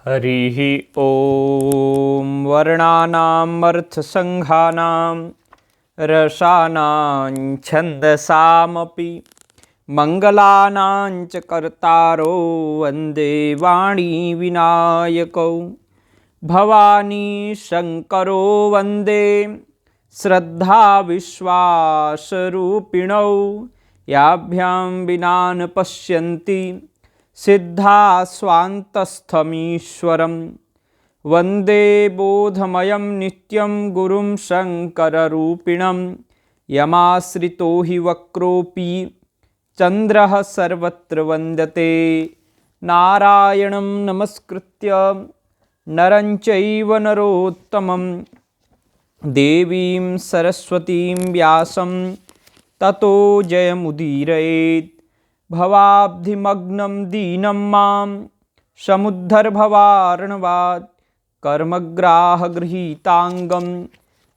हरिः ॐ वर्णानामर्थसङ्घानां रसानां छन्दसामपि मङ्गलानां च कर्तारो वन्दे वाणी विनायकौ भवानी शङ्करो वन्दे श्रद्धाविश्वासरूपिणौ याभ्यां विना न पश्यन्ति सिद्धा स्वान्तस्थमीश्वरं वन्दे बोधमयं नित्यं गुरुं शङ्कररूपिणं यमाश्रितो हि वक्रोऽपि चन्द्रः सर्वत्र वन्दते नारायणं नमस्कृत्य नरं चैव नरोत्तमं देवीं सरस्वतीं व्यासं ततो जयमुदीरयेत् भवाब्धिमग्नं दीनं मां समुद्धरभवार्णवात् कर्मग्राहगृहीताङ्गं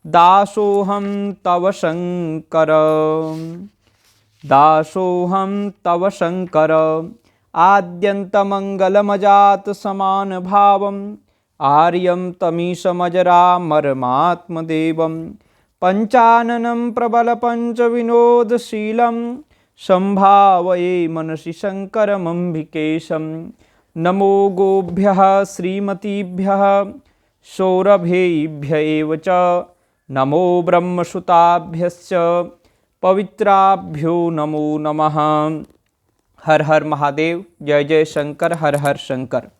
दासोऽहं तव शङ्कर आद्यन्तमङ्गलमजातसमानभावम् आर्यं तमीशमजरामरमात्मदेवं पञ्चाननं प्रबलपञ्चविनोदशीलं संभावये मनसि शङ्करमम्बिकेशं नमो गोभ्यः श्रीमतीभ्यः सौरभेभ्य एव च नमो ब्रह्मसुताभ्यश्च पवित्राभ्यो नमो नमः। हर हर महादेव, जय जय शंकर, हर हर शंकर।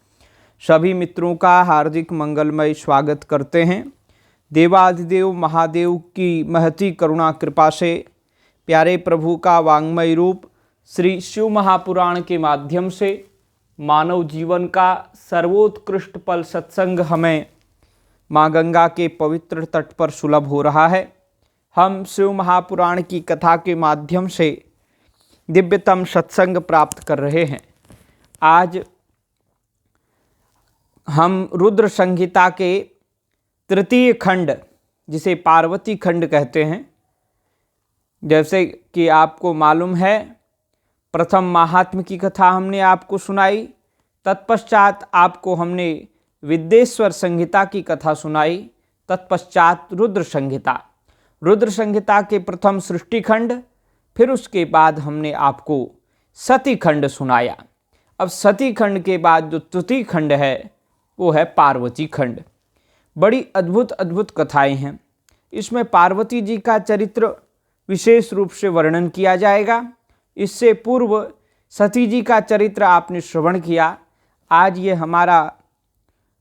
सभी मित्रों का हार्दिक मंगलमय स्वागत करते हैं। देवाधिदेव महादेव की महती करुणा कृपा से प्यारे प्रभु का वाङ्मय रूप श्री शिव महापुराण के माध्यम से मानव जीवन का सर्वोत्कृष्ट पल सत्संग हमें माँ गंगा के पवित्र तट पर सुलभ हो रहा है। हम शिव महापुराण की कथा के माध्यम से दिव्यतम सत्संग प्राप्त कर रहे हैं। आज हम रुद्र संहिता के तृतीय खंड, जिसे पार्वती खंड कहते हैं, जैसे कि आपको मालूम है, प्रथम महात्म्य की कथा हमने आपको सुनाई, तत्पश्चात आपको हमने विद्येश्वर संहिता की कथा सुनाई, तत्पश्चात रुद्र संहिता के प्रथम सृष्टि खंड, फिर उसके बाद हमने आपको सती खंड सुनाया। अब सती खंड के बाद जो तृतीय खंड है वो है पार्वती खंड। बड़ी अद्भुत अद्भुत कथाएं हैं। इसमें पार्वती जी का चरित्र विशेष रूप से वर्णन किया जाएगा। इससे पूर्व सती जी का चरित्र आपने श्रवण किया। आज ये हमारा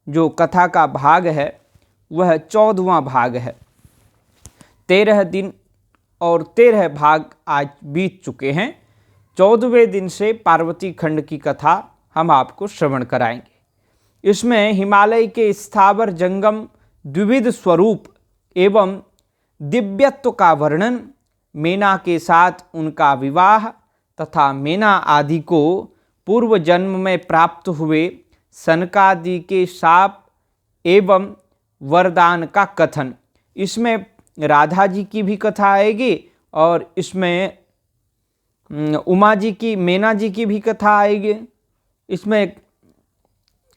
जो कथा का भाग है वह 14वां भाग है। 13 दिन और 13 भाग आज बीत चुके हैं। 14वें दिन से पार्वती खंड की कथा हम आपको श्रवण कराएंगे। इसमें हिमालय के स्थावर जंगम द्विविध स्वरूप एवं दिव्यत्व का वर्णन, मेना के साथ उनका विवाह तथा मेना आदि को पूर्व जन्म में प्राप्त हुए सनकादि के शाप एवं वरदान का कथन, इसमें राधा जी की भी कथा आएगी और इसमें उमा जी की, मेना जी की भी कथा आएगी, इसमें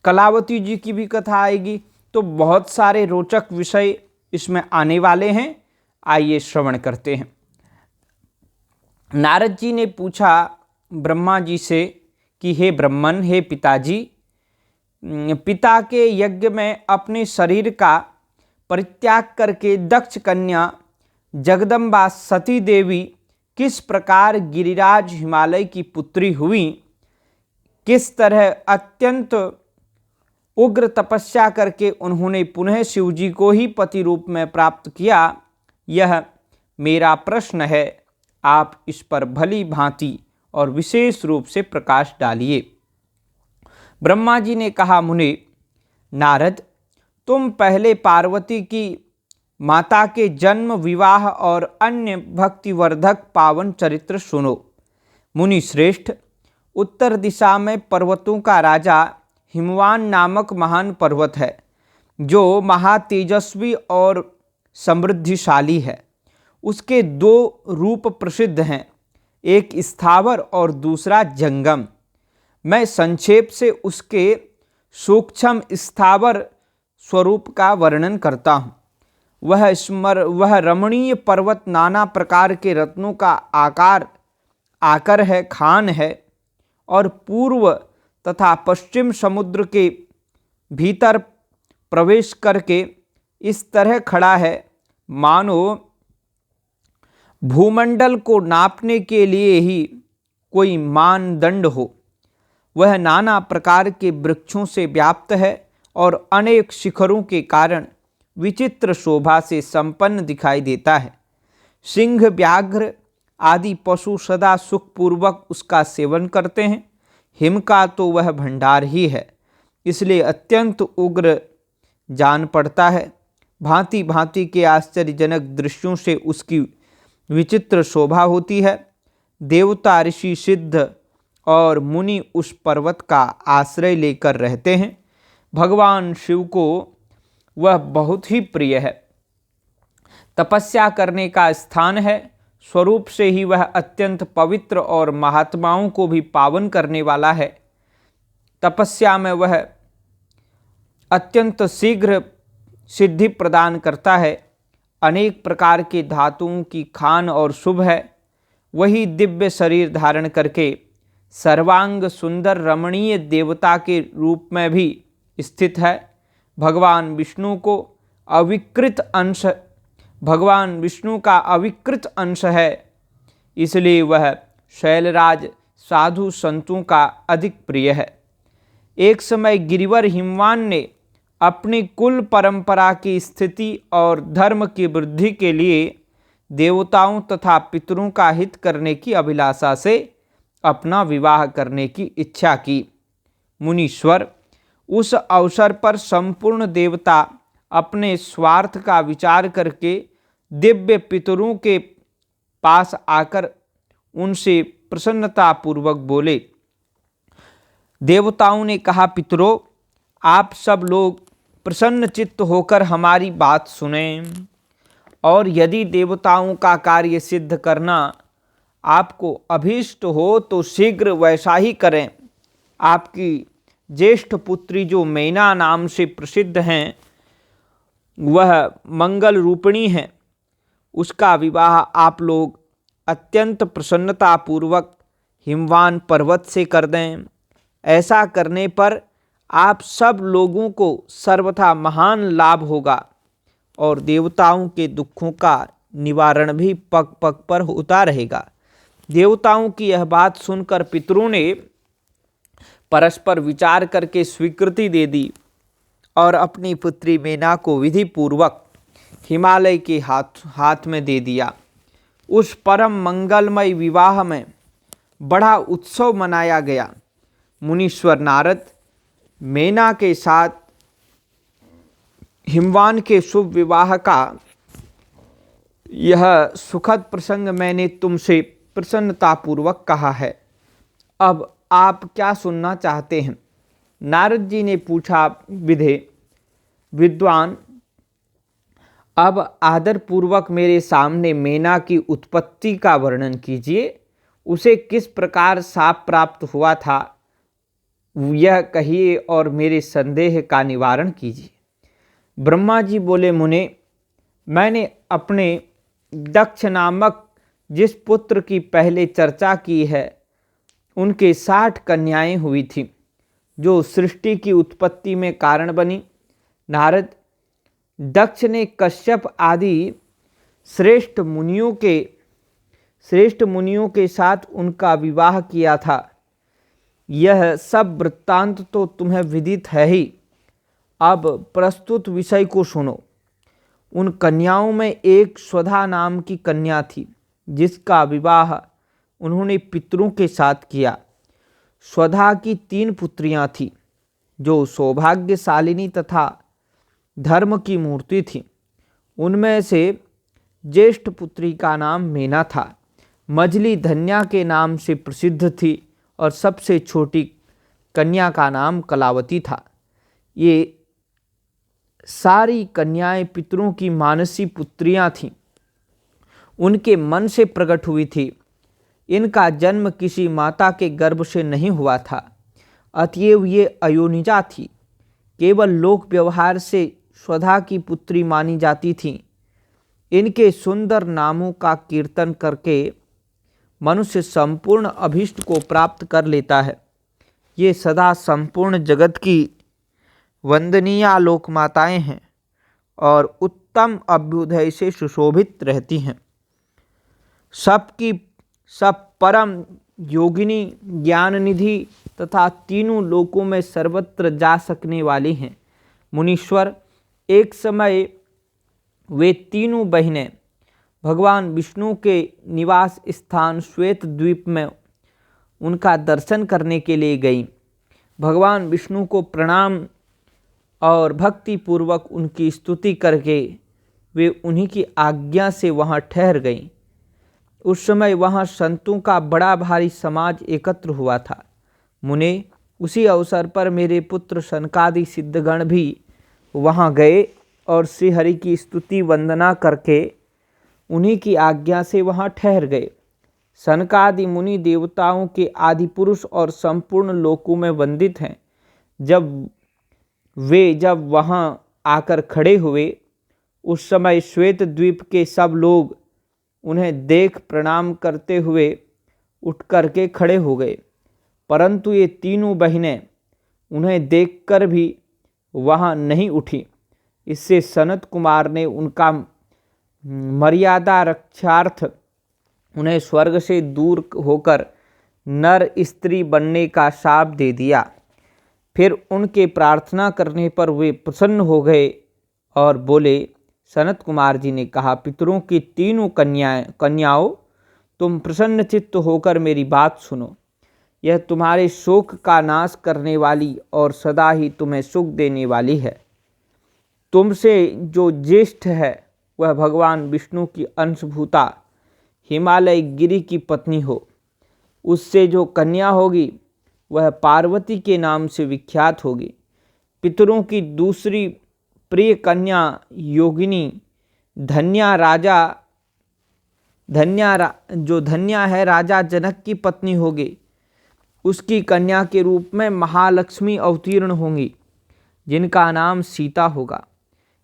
कलावती जी की भी कथा आएगी। तो बहुत सारे रोचक विषय इसमें आने वाले हैं। आइए श्रवण करते हैं। नारद जी ने पूछा ब्रह्मा जी से कि हे ब्रह्मन, हे पिताजी, पिता के यज्ञ में अपने शरीर का परित्याग करके दक्ष कन्या जगदम्बा सती देवी किस प्रकार गिरिराज हिमालय की पुत्री हुई, किस तरह अत्यंत उग्र तपस्या करके उन्होंने पुनः शिव जी को ही पति रूप में प्राप्त किया, यह मेरा प्रश्न है। आप इस पर भली भांति और विशेष रूप से प्रकाश डालिए। ब्रह्मा जी ने कहा, मुने नारद, तुम पहले पार्वती की माता के जन्म, विवाह और अन्य भक्तिवर्धक पावन चरित्र सुनो। मुनि श्रेष्ठ, उत्तर दिशा में पर्वतों का राजा हिमवान नामक महान पर्वत है, जो महातेजस्वी और समृद्धिशाली है। उसके 2 रूप प्रसिद्ध हैं, एक स्थावर और दूसरा जंगम। मैं संक्षेप से उसके सूक्ष्म स्थावर स्वरूप का वर्णन करता हूँ। वह रमणीय पर्वत नाना प्रकार के रत्नों का आकर है, खान है, और पूर्व तथा पश्चिम समुद्र के भीतर प्रवेश करके इस तरह खड़ा है मानो भूमंडल को नापने के लिए ही कोई मानदंड हो। वह नाना प्रकार के वृक्षों से व्याप्त है और अनेक शिखरों के कारण विचित्र शोभा से संपन्न दिखाई देता है। सिंह, व्याघ्र आदि पशु सदा सुखपूर्वक उसका सेवन करते हैं। हिम का तो वह भंडार ही है, इसलिए अत्यंत उग्र जान पड़ता है। भांति भांति के आश्चर्यजनक दृश्यों से उसकी विचित्र शोभा होती है। देवता, ऋषि, सिद्ध और मुनि उस पर्वत का आश्रय लेकर रहते हैं। भगवान शिव को वह बहुत ही प्रिय है, तपस्या करने का स्थान है। स्वरूप से ही वह अत्यंत पवित्र और महात्माओं को भी पावन करने वाला है। तपस्या में वह अत्यंत शीघ्र सिद्धि प्रदान करता है। अनेक प्रकार के धातुओं की खान और शुभ है। वही दिव्य शरीर धारण करके सर्वांग सुंदर रमणीय देवता के रूप में भी स्थित है। भगवान विष्णु का अविकृत अंश है, इसलिए वह शैलराज साधु संतों का अधिक प्रिय है। एक समय गिरिवर हिमवान ने अपनी कुल परंपरा की स्थिति और धर्म की वृद्धि के लिए देवताओं तथा पितरों का हित करने की अभिलाषा से अपना विवाह करने की इच्छा की। मुनीश्वर, उस अवसर पर संपूर्ण देवता अपने स्वार्थ का विचार करके दिव्य पितरों के पास आकर उनसे प्रसन्नतापूर्वक बोले। देवताओं ने कहा, पितरों, आप सब लोग प्रसन्न चित्त होकर हमारी बात सुनें, और यदि देवताओं का कार्य सिद्ध करना आपको अभीष्ट हो तो शीघ्र वैसा ही करें। आपकी ज्येष्ठ पुत्री जो मैना नाम से प्रसिद्ध हैं, वह मंगल रूपिणी हैं। उसका विवाह आप लोग अत्यंत प्रसन्नतापूर्वक हिमवान पर्वत से कर दें। ऐसा करने पर आप सब लोगों को सर्वथा महान लाभ होगा और देवताओं के दुखों का निवारण भी पग पग पर होता रहेगा। देवताओं की यह बात सुनकर पितरों ने परस्पर विचार करके स्वीकृति दे दी और अपनी पुत्री मैना को विधि पूर्वक हिमालय के हाथ में दे दिया। उस परम मंगलमय विवाह में बड़ा उत्सव मनाया गया। मुनीश्वर नारद मैना के साथ हिमवान के शुभ विवाह का यह सुखद प्रसंग मैंने तुमसे प्रसन्नतापूर्वक कहा है। अब आप क्या सुनना चाहते हैं? नारद जी ने पूछा, विद्वान, अब आदरपूर्वक मेरे सामने मैना की उत्पत्ति का वर्णन कीजिए। उसे किस प्रकार शाप प्राप्त हुआ था यह कहिए और मेरे संदेह का निवारण कीजिए। ब्रह्मा जी बोले, मुने, मैंने अपने दक्ष नामक जिस पुत्र की पहले चर्चा की है, उनके 60 कन्याएं हुई थीं, जो सृष्टि की उत्पत्ति में कारण बनी। नारद, दक्ष ने कश्यप आदि श्रेष्ठ मुनियों के साथ उनका विवाह किया था। यह सब वृत्तांत तो तुम्हें विदित है ही। अब प्रस्तुत विषय को सुनो। उन कन्याओं में एक स्वधा नाम की कन्या थी, जिसका विवाह उन्होंने पितरों के साथ किया। स्वधा की 3 पुत्रियां थीं, जो सौभाग्यशालिनी तथा धर्म की मूर्ति थीं। उनमें से ज्येष्ठ पुत्री का नाम मैना था। मझली धन्या के नाम से प्रसिद्ध थी और सबसे छोटी कन्या का नाम कलावती था। ये सारी कन्याएं पितरों की मानसी पुत्रियां थीं, उनके मन से प्रकट हुई थी। इनका जन्म किसी माता के गर्भ से नहीं हुआ था, अतएव ये अयोनिजा थी। केवल लोक व्यवहार से स्वधा की पुत्री मानी जाती थीं। इनके सुंदर नामों का कीर्तन करके मनुष्य संपूर्ण अभीष्ट को प्राप्त कर लेता है। ये सदा संपूर्ण जगत की वंदनीय लोक माताएं हैं और उत्तम अभ्युदय से सुशोभित रहती हैं। सबकी सब परम योगिनी, ज्ञान निधि तथा तीनों लोकों में सर्वत्र जा सकने वाली हैं। मुनीश्वर, एक समय वे तीनों बहनें भगवान विष्णु के निवास स्थान श्वेत द्वीप में उनका दर्शन करने के लिए गईं। भगवान विष्णु को प्रणाम और भक्ति पूर्वक उनकी स्तुति करके वे उन्हीं की आज्ञा से वहाँ ठहर गईं। उस समय वहाँ संतों का बड़ा भारी समाज एकत्र हुआ था। मुने, उसी अवसर पर मेरे पुत्र सनकादि सिद्धगण भी वहाँ गए और श्री हरि की स्तुति वंदना करके उन्हीं की आज्ञा से वहाँ ठहर गए। सनकादि मुनि देवताओं के आदि पुरुष और संपूर्ण लोकों में वंदित हैं। जब वहाँ आकर खड़े हुए, उस समय श्वेत द्वीप के सब लोग उन्हें देख प्रणाम करते हुए उठ करके खड़े हो गए, परंतु ये तीनों बहनें उन्हें देखकर भी वहाँ नहीं उठी। इससे सनत कुमार ने उनका मर्यादा रक्षार्थ उन्हें स्वर्ग से दूर होकर नर स्त्री बनने का शाप दे दिया। फिर उनके प्रार्थना करने पर वे प्रसन्न हो गए और बोले। सनत कुमार जी ने कहा, पितरों की तीनों कन्याओं, तुम प्रसन्न चित्त होकर मेरी बात सुनो। यह तुम्हारे शोक का नाश करने वाली और सदा ही तुम्हें सुख देने वाली है। तुमसे जो ज्येष्ठ है वह भगवान विष्णु की अंशभूता हिमालय गिरी की पत्नी हो। उससे जो कन्या होगी वह पार्वती के नाम से विख्यात होगी। पितरों की दूसरी प्रिय कन्या योगिनी धन्या है राजा जनक की पत्नी होगी। उसकी कन्या के रूप में महालक्ष्मी अवतीर्ण होंगी, जिनका नाम सीता होगा।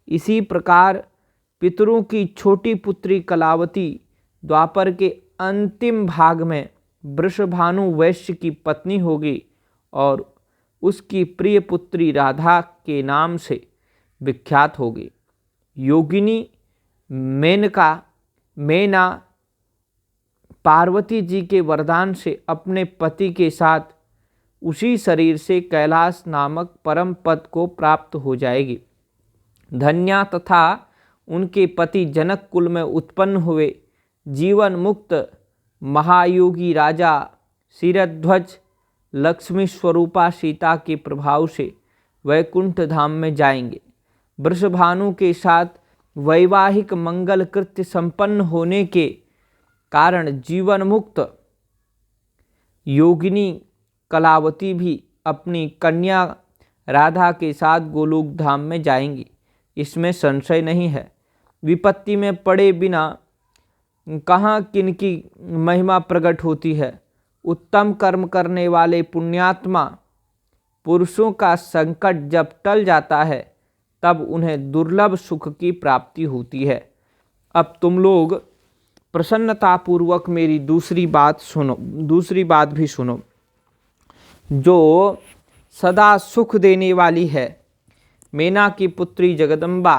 इसी प्रकार पितरों की छोटी पुत्री कलावती द्वापर के अंतिम भाग में वृषभानु वैश्य की पत्नी होगी और उसकी प्रिय पुत्री राधा के नाम से विख्यात होगी। योगिनी मेना पार्वती जी के वरदान से अपने पति के साथ उसी शरीर से कैलाश नामक परम पद को प्राप्त हो जाएगी। धन्या तथा उनके पति जनक कुल में उत्पन्न हुए जीवन मुक्त महायोगी राजा शिरध्वज लक्ष्मी स्वरूपा सीता के प्रभाव से वैकुंठ धाम में जाएंगे। वृषभानु के साथ वैवाहिक मंगल कृत्य संपन्न होने के कारण जीवन मुक्त योगिनी कलावती भी अपनी कन्या राधा के साथ गोलोक धाम में जाएंगी, इसमें संशय नहीं है। विपत्ति में पड़े बिना कहाँ किनकी महिमा प्रकट होती है। उत्तम कर्म करने वाले पुण्यात्मा पुरुषों का संकट जब टल जाता है तब उन्हें दुर्लभ सुख की प्राप्ति होती है। अब तुम लोग प्रसन्नतापूर्वक मेरी दूसरी बात भी सुनो, जो सदा सुख देने वाली है। मेना की पुत्री जगदम्बा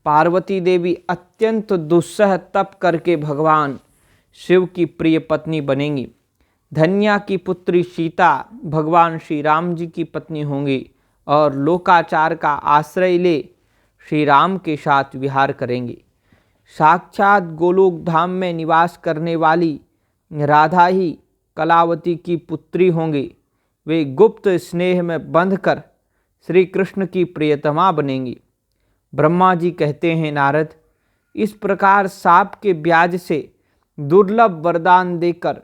पार्वती देवी अत्यंत दुस्सह तप करके भगवान शिव की प्रिय पत्नी बनेंगी। धन्या की पुत्री सीता भगवान श्री राम जी की पत्नी होंगी और लोकाचार का आश्रय ले श्री राम के साथ विहार करेंगी। साक्षात गोलोक धाम में निवास करने वाली राधा ही कलावती की पुत्री होंगी। वे गुप्त स्नेह में बंधकर श्री कृष्ण की प्रियतमा बनेंगी। ब्रह्मा जी कहते हैं, नारद, इस प्रकार साप के ब्याज से दुर्लभ वरदान देकर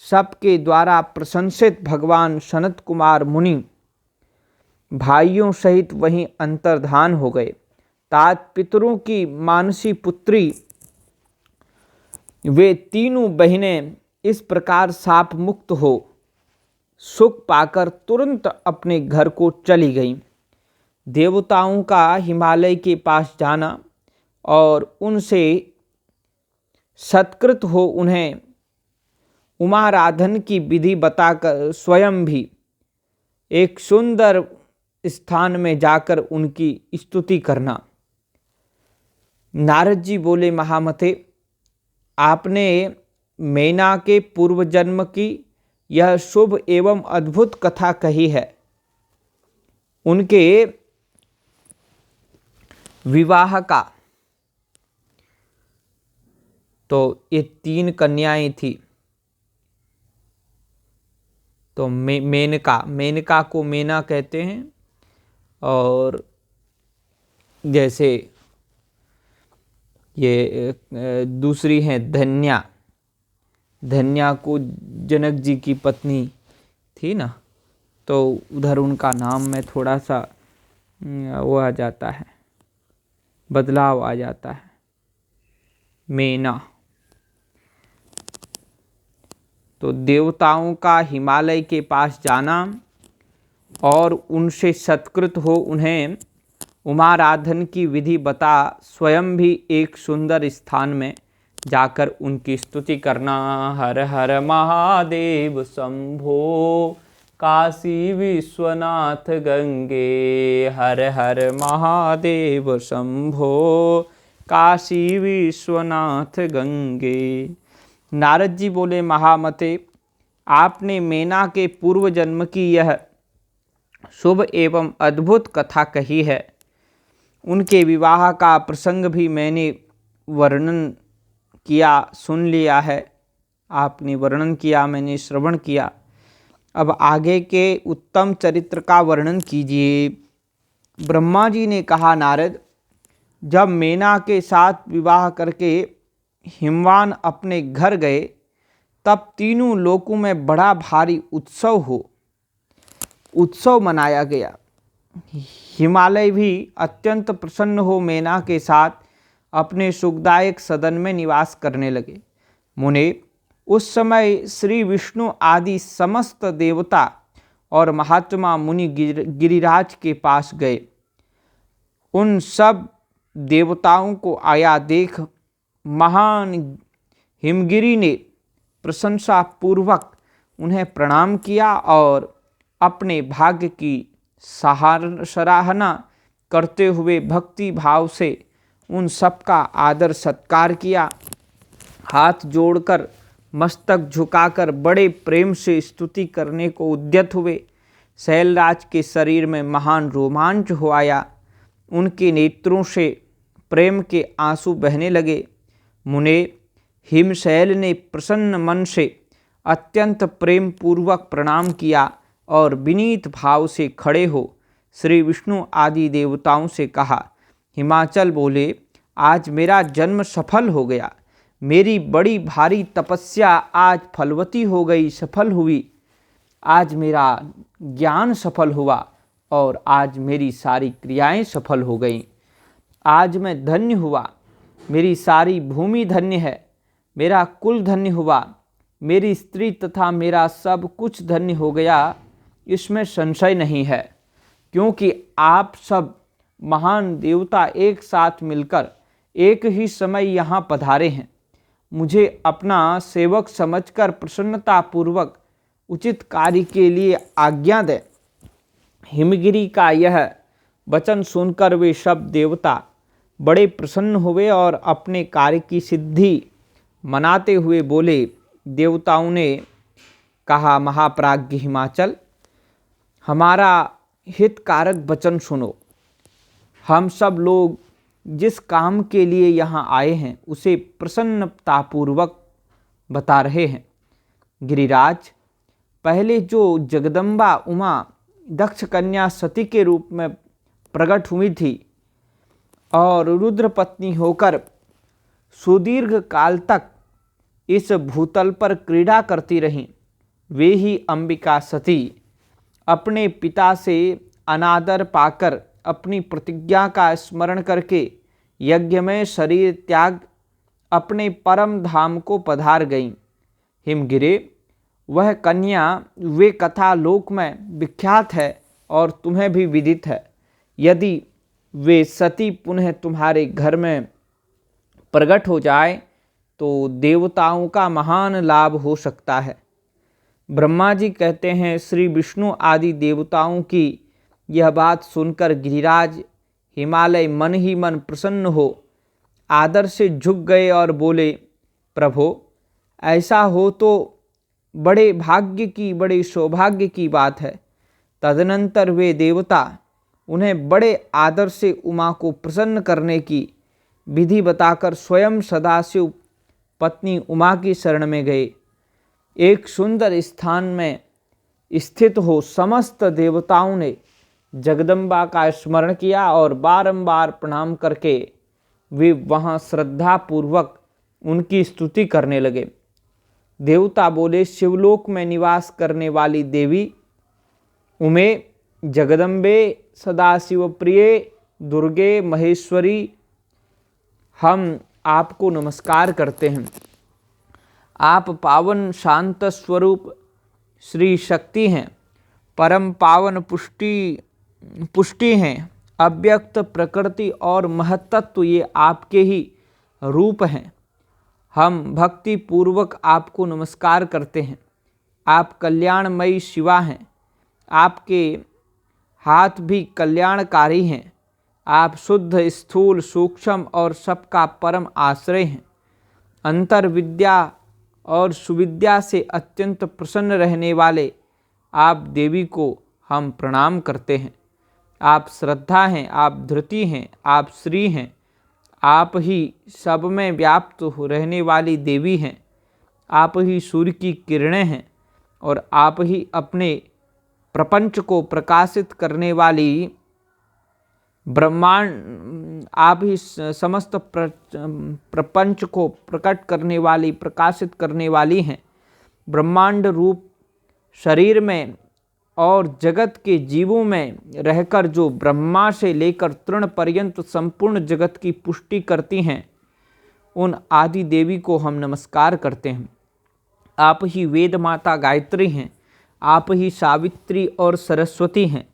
सबके द्वारा प्रशंसित भगवान सनत कुमार मुनि भाइयों सहित वहीं अंतर्धान हो गए। तात पितरों की मानसी पुत्री वे तीनों बहनें इस प्रकार साप मुक्त हो सुख पाकर तुरंत अपने घर को चली गईं। देवताओं का हिमालय के पास जाना और उनसे सत्कृत हो उन्हें उमाराधन की विधि बताकर स्वयं भी एक सुंदर स्थान में जाकर उनकी स्तुति करना। नारद जी बोले, महामते, आपने मैना के पूर्व जन्म की यह शुभ एवं अद्भुत कथा कही है। उनके विवाह का तो ये 3 कन्याएं थी। तो मेनका को मैना कहते हैं, और जैसे ये दूसरी हैं धन्या को जनक जी की पत्नी थी ना, तो उधर उनका नाम में थोड़ा सा वो आ जाता है, बदलाव आ जाता है, मेना। तो देवताओं का हिमालय के पास जाना और उनसे सत्कृत हो उन्हें उमाराधन की विधि बता स्वयं भी एक सुंदर स्थान में जाकर उनकी स्तुति करना। हर हर महादेव शंभो काशी विश्वनाथ गंगे, हर हर महादेव शंभो काशी विश्वनाथ गंगे। नारद जी बोले, महामते, आपने मैना के पूर्व जन्म की यह शुभ एवं अद्भुत कथा कही है। उनके विवाह का प्रसंग भी मैंने वर्णन किया, सुन लिया है। आपने वर्णन किया, मैंने श्रवण किया। अब आगे के उत्तम चरित्र का वर्णन कीजिए। ब्रह्मा जी ने कहा, नारद, जब मैना के साथ विवाह करके हिमवान अपने घर गए, तब तीनों लोकों में बड़ा भारी उत्सव मनाया गया। हिमालय भी अत्यंत प्रसन्न हो मैना के साथ अपने सुखदायक सदन में निवास करने लगे। मुने, उस समय श्री विष्णु आदि समस्त देवता और महात्मा मुनि गिरिराज के पास गए। उन सब देवताओं को आया देख महान हिमगिरी ने प्रशंसा पूर्वक उन्हें प्रणाम किया और अपने भाग्य की सराहना करते हुए भक्ति भाव से उन सबका आदर सत्कार किया। हाथ जोड़कर मस्तक झुकाकर बड़े प्रेम से स्तुति करने को उद्यत हुए। शैलराज के शरीर में महान रोमांच हो आया। उनके नेत्रों से प्रेम के आंसू बहने लगे। मुने, हिमशैल ने प्रसन्न मन से अत्यंत प्रेम पूर्वक प्रणाम किया और विनीत भाव से खड़े हो श्री विष्णु आदि देवताओं से कहा। हिमाचल बोले, आज मेरा जन्म सफल हो गया। मेरी बड़ी भारी तपस्या आज फलवती हो गई, सफल हुई। आज मेरा ज्ञान सफल हुआ और आज मेरी सारी क्रियाएं सफल हो गईं। आज मैं धन्य हुआ, मेरी सारी भूमि धन्य है, मेरा कुल धन्य हुआ, मेरी स्त्री तथा मेरा सब कुछ धन्य हो गया, इसमें संशय नहीं है। क्योंकि आप सब महान देवता एक साथ मिलकर एक ही समय यहाँ पधारे हैं। मुझे अपना सेवक समझकर प्रसन्नतापूर्वक उचित कार्य के लिए आज्ञा दें। हिमगिरी का यह वचन सुनकर वे सब देवता बड़े प्रसन्न हुए और अपने कार्य की सिद्धि मनाते हुए बोले। देवताओं ने कहा, महाप्राज्ञ हिमाचल, हमारा हितकारक वचन सुनो। हम सब लोग जिस काम के लिए यहाँ आए हैं उसे प्रसन्नतापूर्वक बता रहे हैं। गिरिराज, पहले जो जगदम्बा उमा दक्ष कन्या सती के रूप में प्रकट हुई थी और रुद्र पत्नी होकर सुदीर्घ काल तक इस भूतल पर क्रीड़ा करती रहीं, वे ही अंबिका सती अपने पिता से अनादर पाकर अपनी प्रतिज्ञा का स्मरण करके यज्ञ में शरीर त्याग अपने परम धाम को पधार गईं। हिमगिरे, वह कन्या वे कथा लोक में विख्यात है और तुम्हें भी विदित है। यदि वे सती पुनः तुम्हारे घर में प्रकट हो जाए तो देवताओं का महान लाभ हो सकता है। ब्रह्मा जी कहते हैं, श्री विष्णु आदि देवताओं की यह बात सुनकर गिरिराज हिमालय मन ही मन प्रसन्न हो आदर से झुक गए और बोले, प्रभो ऐसा हो तो बड़े सौभाग्य की बात है। तदनंतर वे देवता उन्हें बड़े आदर से उमा को प्रसन्न करने की विधि बताकर स्वयं सदाशिव पत्नी उमा की शरण में गए। एक सुंदर स्थान में स्थित हो समस्त देवताओं ने जगदम्बा का स्मरण किया और बारंबार प्रणाम करके वे वहाँ श्रद्धापूर्वक उनकी स्तुति करने लगे। देवता बोले, शिवलोक में निवास करने वाली देवी उमे, जगदम्बे, सदाशिव प्रिय, दुर्गे, महेश्वरी, हम आपको नमस्कार करते हैं। आप पावन शांत स्वरूप श्री शक्ति हैं, परम पावन पुष्टि हैं, अव्यक्त प्रकृति और महत्त्व ये आपके ही रूप हैं। हम भक्ति पूर्वक आपको नमस्कार करते हैं। आप कल्याणमयी शिवा हैं, आपके हाथ भी कल्याणकारी हैं। आप शुद्ध, स्थूल, सूक्ष्म और सबका परम आश्रय हैं। अंतर विद्या और सुविद्या से अत्यंत प्रसन्न रहने वाले आप देवी को हम प्रणाम करते हैं। आप श्रद्धा हैं, आप धृति हैं, आप श्री हैं, आप ही सब में व्याप्त हो रहने वाली देवी हैं। आप ही सूर्य की किरणें हैं और आप ही अपने प्रपंच को प्रकाशित करने वाली ब्रह्मांड, आप ही समस्त प्रपंच को प्रकट करने वाली, प्रकाशित करने वाली हैं। ब्रह्मांड रूप शरीर में और जगत के जीवों में रहकर जो ब्रह्मा से लेकर तृण पर्यंत संपूर्ण जगत की पुष्टि करती हैं, उन आदि देवी को हम नमस्कार करते हैं। आप ही वेद माता गायत्री हैं, आप ही सावित्री और सरस्वती हैं।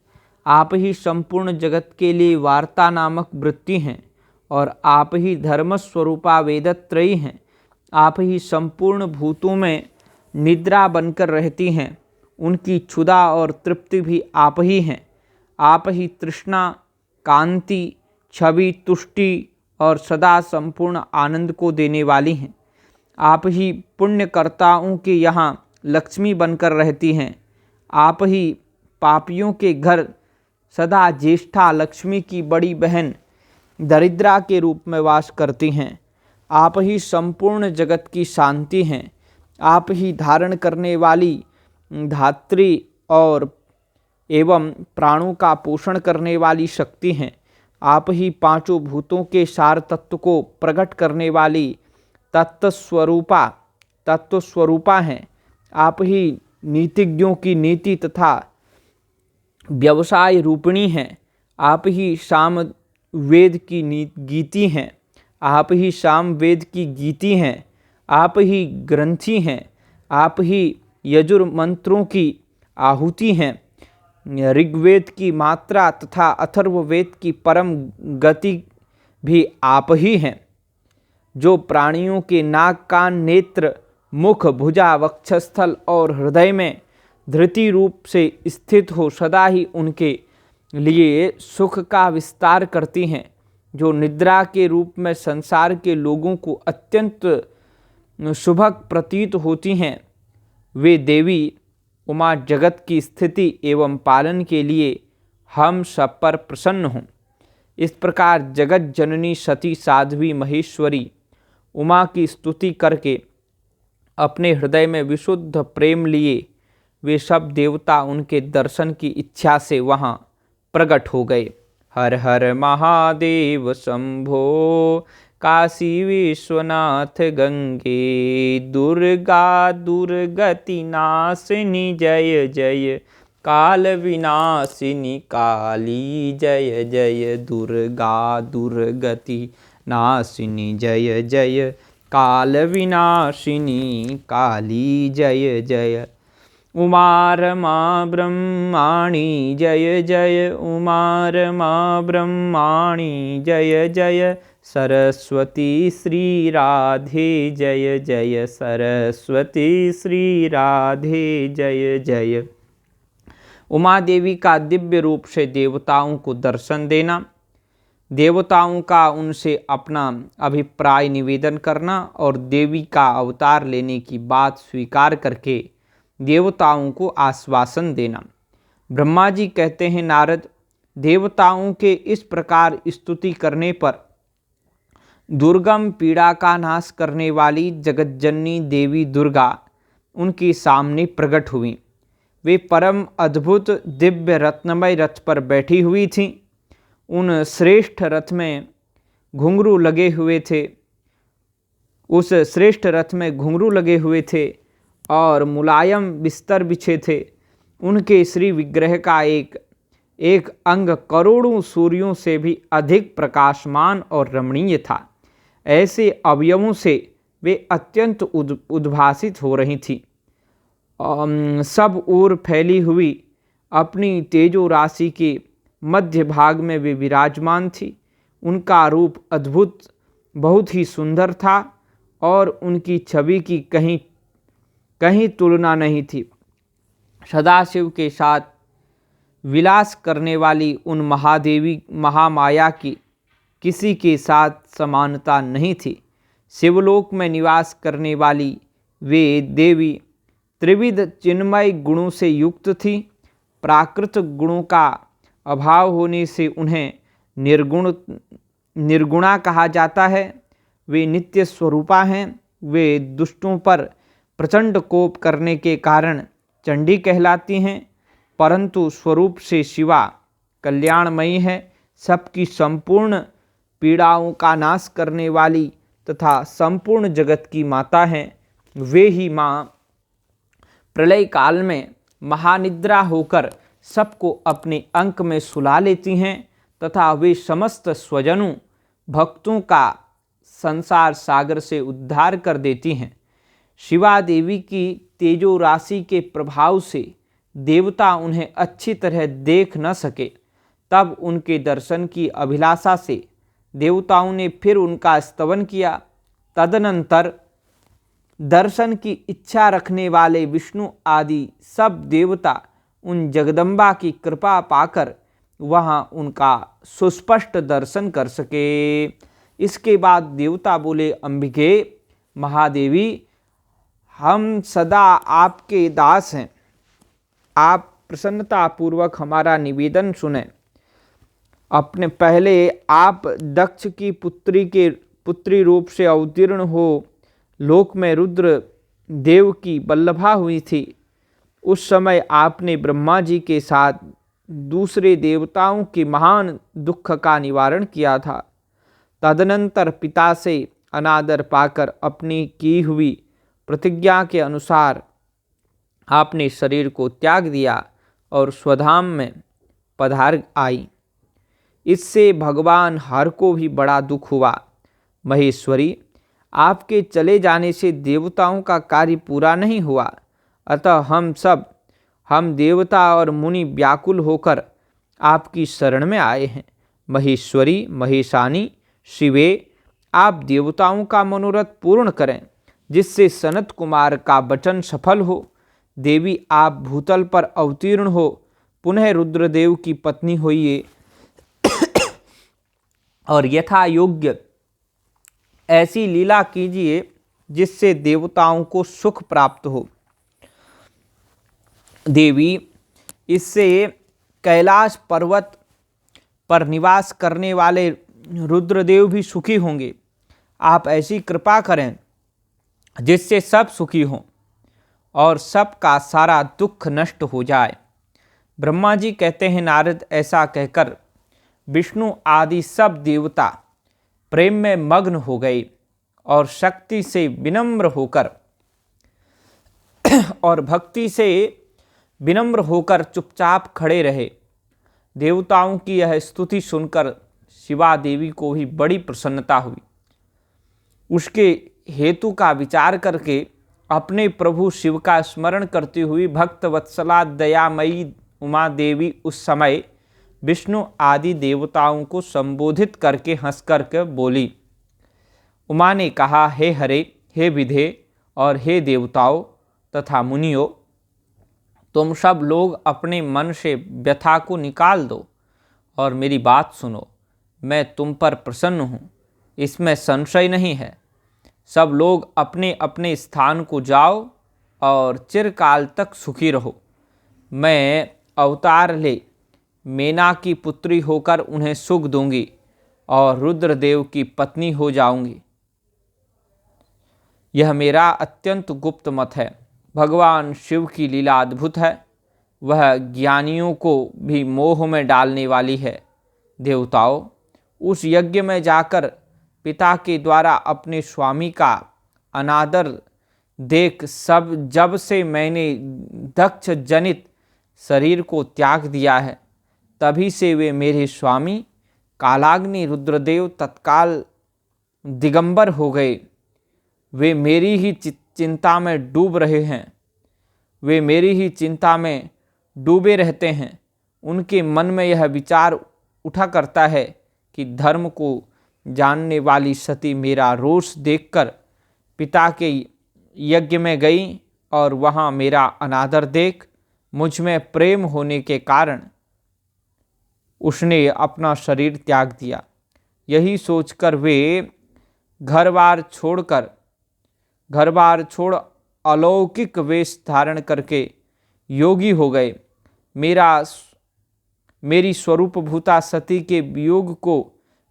आप ही संपूर्ण जगत के लिए वार्ता नामक वृत्ति हैं और आप ही धर्म स्वरूपा वेदत्रयी हैं। आप ही संपूर्ण भूतों में निद्रा बनकर रहती हैं, उनकी क्षुधा और तृप्ति भी आप ही हैं। आप ही तृष्णा, कांति, छवि, तुष्टि और सदा संपूर्ण आनंद को देने वाली हैं। आप ही पुण्यकर्ताओं के यहाँ लक्ष्मी बनकर रहती हैं। आप ही पापियों के घर सदा ज्येष्ठा लक्ष्मी की बड़ी बहन दरिद्रा के रूप में वास करती हैं। आप ही संपूर्ण जगत की शांति हैं। आप ही धारण करने वाली धात्री और एवं प्राणों का पोषण करने वाली शक्ति हैं। आप ही पांचों भूतों के सार तत्व को प्रकट करने वाली तत्वस्वरूपा हैं। आप ही नीतिज्ञों की नीति तथा व्यवसाय रूपिणी हैं। आप ही साम वेद की गीति हैं। आप ही साम वेद की गीति हैं। आप ही ग्रंथी हैं। आप ही यजुर्मंत्रों की आहुति हैं। ऋग्वेद की मात्रा तथा अथर्ववेद की परम गति भी आप ही हैं। जो प्राणियों के नाक, कान, नेत्र, मुख, भुजा, वक्षस्थल और हृदय में धृति रूप से स्थित हो सदा ही उनके लिए सुख का विस्तार करती हैं। जो निद्रा के रूप में संसार के लोगों को अत्यंत शुभक प्रतीत होती हैं, वे देवी उमा जगत की स्थिति एवं पालन के लिए हम सब पर प्रसन्न हों। इस प्रकार जगत जननी सती साध्वी महेश्वरी उमा की स्तुति करके अपने हृदय में विशुद्ध प्रेम लिए वे सब देवता उनके दर्शन की इच्छा से वहाँ प्रकट हो गए। हर हर महादेव शंभो, काशी विश्वनाथ गंगे, दुर्गा दुर्गति नाशिनी जय जय, काल विनाशिनी काली जय जय, दुर्गा दुर्गति नाशिनी जय जय, काल विनाशिनी काली जय जय। उमा रमा ब्रह्माणि जय जय, उमा रमा ब्रह्माणि जय जय, सरस्वती श्री राधे जय जय, सरस्वती श्री राधे जय जय। उमा देवी का दिव्य रूप से देवताओं को दर्शन देना, देवताओं का उनसे अपना अभिप्राय निवेदन करना और देवी का अवतार लेने की बात स्वीकार करके देवताओं को आश्वासन देना। ब्रह्मा जी कहते हैं, नारद, देवताओं के इस प्रकार स्तुति करने पर दुर्गम पीड़ा का नाश करने वाली जगज्जननी देवी दुर्गा उनके सामने प्रकट हुई। वे परम अद्भुत दिव्य रत्नमय रथ पर बैठी हुई थीं। उन श्रेष्ठ रथ में घुंघरू लगे हुए थे, उस श्रेष्ठ रथ में घुंघरू लगे हुए थे और मुलायम बिस्तर बिछे थे। उनके श्री विग्रह का एक एक अंग करोड़ों सूर्यों से भी अधिक प्रकाशमान और रमणीय था। ऐसे अवयवों से वे अत्यंत उद्भासित हो रही थी। सब ओर फैली हुई अपनी तेजो राशि के मध्य भाग में वे विराजमान थी। उनका रूप अद्भुत, बहुत ही सुंदर था और उनकी छवि की कहीं कहीं तुलना नहीं थी। सदाशिव के साथ विलास करने वाली उन महादेवी महामाया की किसी के साथ समानता नहीं थी। शिवलोक में निवास करने वाली वे देवी त्रिविध चिन्मय गुणों से युक्त थी। प्राकृत गुणों का अभाव होने से उन्हें निर्गुणा कहा जाता है। वे नित्य स्वरूपा हैं। वे दुष्टों पर प्रचंड कोप करने के कारण चंडी कहलाती हैं, परंतु स्वरूप से शिवा कल्याणमयी है। सबकी संपूर्ण पीड़ाओं का नाश करने वाली तथा संपूर्ण जगत की माता हैं। वे ही माँ प्रलय काल में महानिद्रा होकर सबको अपने अंक में सुला लेती हैं तथा वे समस्त स्वजनों भक्तों का संसार सागर से उद्धार कर देती हैं। शिवा देवी की तेजो राशि के प्रभाव से देवता उन्हें अच्छी तरह देख न सके। तब उनके दर्शन की अभिलाषा से देवताओं ने फिर उनका स्तवन किया। तदनंतर दर्शन की इच्छा रखने वाले विष्णु आदि सब देवता उन जगदम्बा की कृपा पाकर वहाँ उनका सुस्पष्ट दर्शन कर सके। इसके बाद देवता बोले, अंबिके महादेवी, हम सदा आपके दास हैं। आप प्रसन्नतापूर्वक हमारा निवेदन सुने। अपने पहले आप दक्ष की पुत्री रूप से अवतीर्ण हो लोक में रुद्र देव की वल्लभा हुई थी। उस समय आपने ब्रह्मा जी के साथ दूसरे देवताओं के महान दुख का निवारण किया था। तदनंतर पिता से अनादर पाकर अपनी की हुई प्रतिज्ञा के अनुसार आपने शरीर को त्याग दिया और स्वधाम में पधार आई। इससे भगवान हर को भी बड़ा दुख हुआ। महेश्वरी, आपके चले जाने से देवताओं का कार्य पूरा नहीं हुआ, अतः हम देवता और मुनि व्याकुल होकर आपकी शरण में आए हैं। महेश्वरी, महेशानी, शिवे, आप देवताओं का मनोरथ पूर्ण करें जिससे सनत कुमार का वचन सफल हो। देवी, आप भूतल पर अवतीर्ण हो पुनः रुद्रदेव की पत्नी होइए और यथा योग्य ऐसी लीला कीजिए जिससे देवताओं को सुख प्राप्त हो। देवी, इससे कैलाश पर्वत पर निवास करने वाले रुद्रदेव भी सुखी होंगे। आप ऐसी कृपा करें जिससे सब सुखी हों और सबका सारा दुख नष्ट हो जाए। ब्रह्मा जी कहते हैं, नारद, ऐसा कहकर विष्णु आदि सब देवता प्रेम में मग्न हो गए और शक्ति से विनम्र होकर और भक्ति से विनम्र होकर चुपचाप खड़े रहे। देवताओं की यह स्तुति सुनकर शिवा देवी को भी बड़ी प्रसन्नता हुई। उसके हेतु का विचार करके अपने प्रभु शिव का स्मरण करती हुई भक्त वत्सला दयामयी उमा देवी उस समय विष्णु आदि देवताओं को संबोधित करके हंस करके बोली। उमा ने कहा, हे हरे, हे विधे और हे देवताओं तथा मुनियों, तुम सब लोग अपने मन से व्यथा को निकाल दो और मेरी बात सुनो। मैं तुम पर प्रसन्न हूँ, इसमें संशय नहीं है। सब लोग अपने अपने स्थान को जाओ और चिरकाल तक सुखी रहो। मैं अवतार ले मेना की पुत्री होकर उन्हें सुख दूंगी और रुद्रदेव की पत्नी हो जाऊंगी। यह मेरा अत्यंत गुप्त मत है। भगवान शिव की लीला अद्भुत है, वह ज्ञानियों को भी मोह में डालने वाली है। देवताओं, उस यज्ञ में जाकर पिता के द्वारा अपने स्वामी का अनादर देख जब से मैंने दक्ष जनित शरीर को त्याग दिया है, तभी से वे मेरे स्वामी कालाग्नि रुद्रदेव तत्काल दिगंबर हो गए। वे मेरी ही चिंता में डूब रहे हैं, वे मेरी ही चिंता में डूबे रहते हैं। उनके मन में यह विचार उठा करता है कि धर्म को जानने वाली सती मेरा रोष देखकर पिता के यज्ञ में गई और वहाँ मेरा अनादर देख मुझ में प्रेम होने के कारण उसने अपना शरीर त्याग दिया। यही सोचकर वे घर बार छोड़ अलौकिक वेश धारण करके योगी हो गए। मेरी स्वरूपभूता सती के वियोग को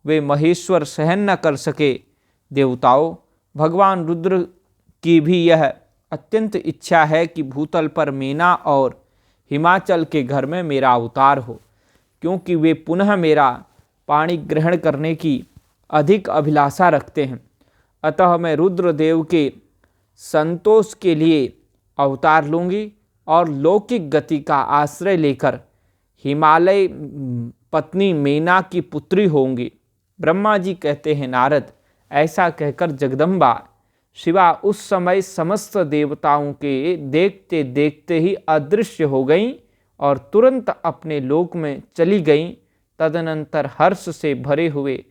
वे महेश्वर सहन न कर सके। देवताओं, भगवान रुद्र की भी यह अत्यंत इच्छा है कि भूतल पर मेना और हिमाचल के घर में मेरा अवतार हो, क्योंकि वे पुनः मेरा पाणी ग्रहण करने की अधिक अभिलाषा रखते हैं। अतः मैं रुद्रदेव के संतोष के लिए अवतार लूँगी और लौकिक गति का आश्रय लेकर हिमालय पत्नी मेना की पुत्री होंगी। ब्रह्मा जी कहते हैं, नारद, ऐसा कहकर जगदम्बा शिवा उस समय समस्त देवताओं के देखते देखते ही अदृश्य हो गईं और तुरंत अपने लोक में चली गईं। तदनंतर हर्ष से भरे हुए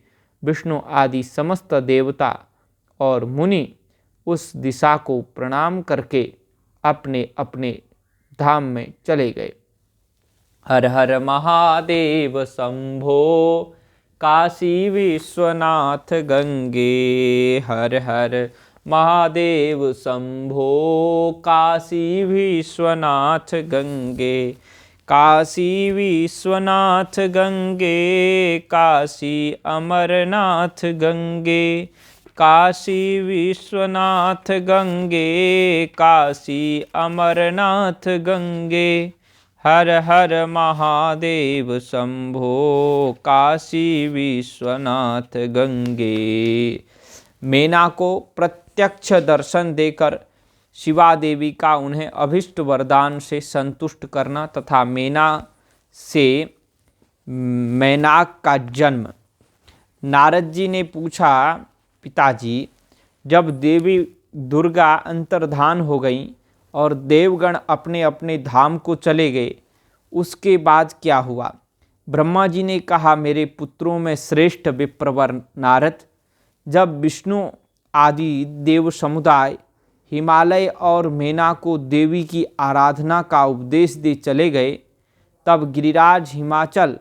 विष्णु आदि समस्त देवता और मुनि उस दिशा को प्रणाम करके अपने अपने धाम में चले गए। हर हर महादेव शंभो काशी विश्वनाथ गंगे। हर हर महादेव शंभो काशी विश्वनाथ गंगे। काशी विश्वनाथ गंगे, काशी अमरनाथ गंगे। काशी विश्वनाथ गंगे, काशी अमरनाथ गंगे। हर हर महादेव शंभो काशी विश्वनाथ गंगे। मेना को प्रत्यक्ष दर्शन देकर शिवा देवी का उन्हें अभिष्ट वरदान से संतुष्ट करना तथा मेना से मैनाक का जन्म। नारद जी ने पूछा, पिताजी, जब देवी दुर्गा अंतर्धान हो गईं और देवगण अपने अपने धाम को चले गए, उसके बाद क्या हुआ? ब्रह्मा जी ने कहा, मेरे पुत्रों में श्रेष्ठ विप्रवर नारद, जब विष्णु आदि देव समुदाय हिमालय और मेना को देवी की आराधना का उपदेश दे चले गए, तब गिरिराज हिमाचल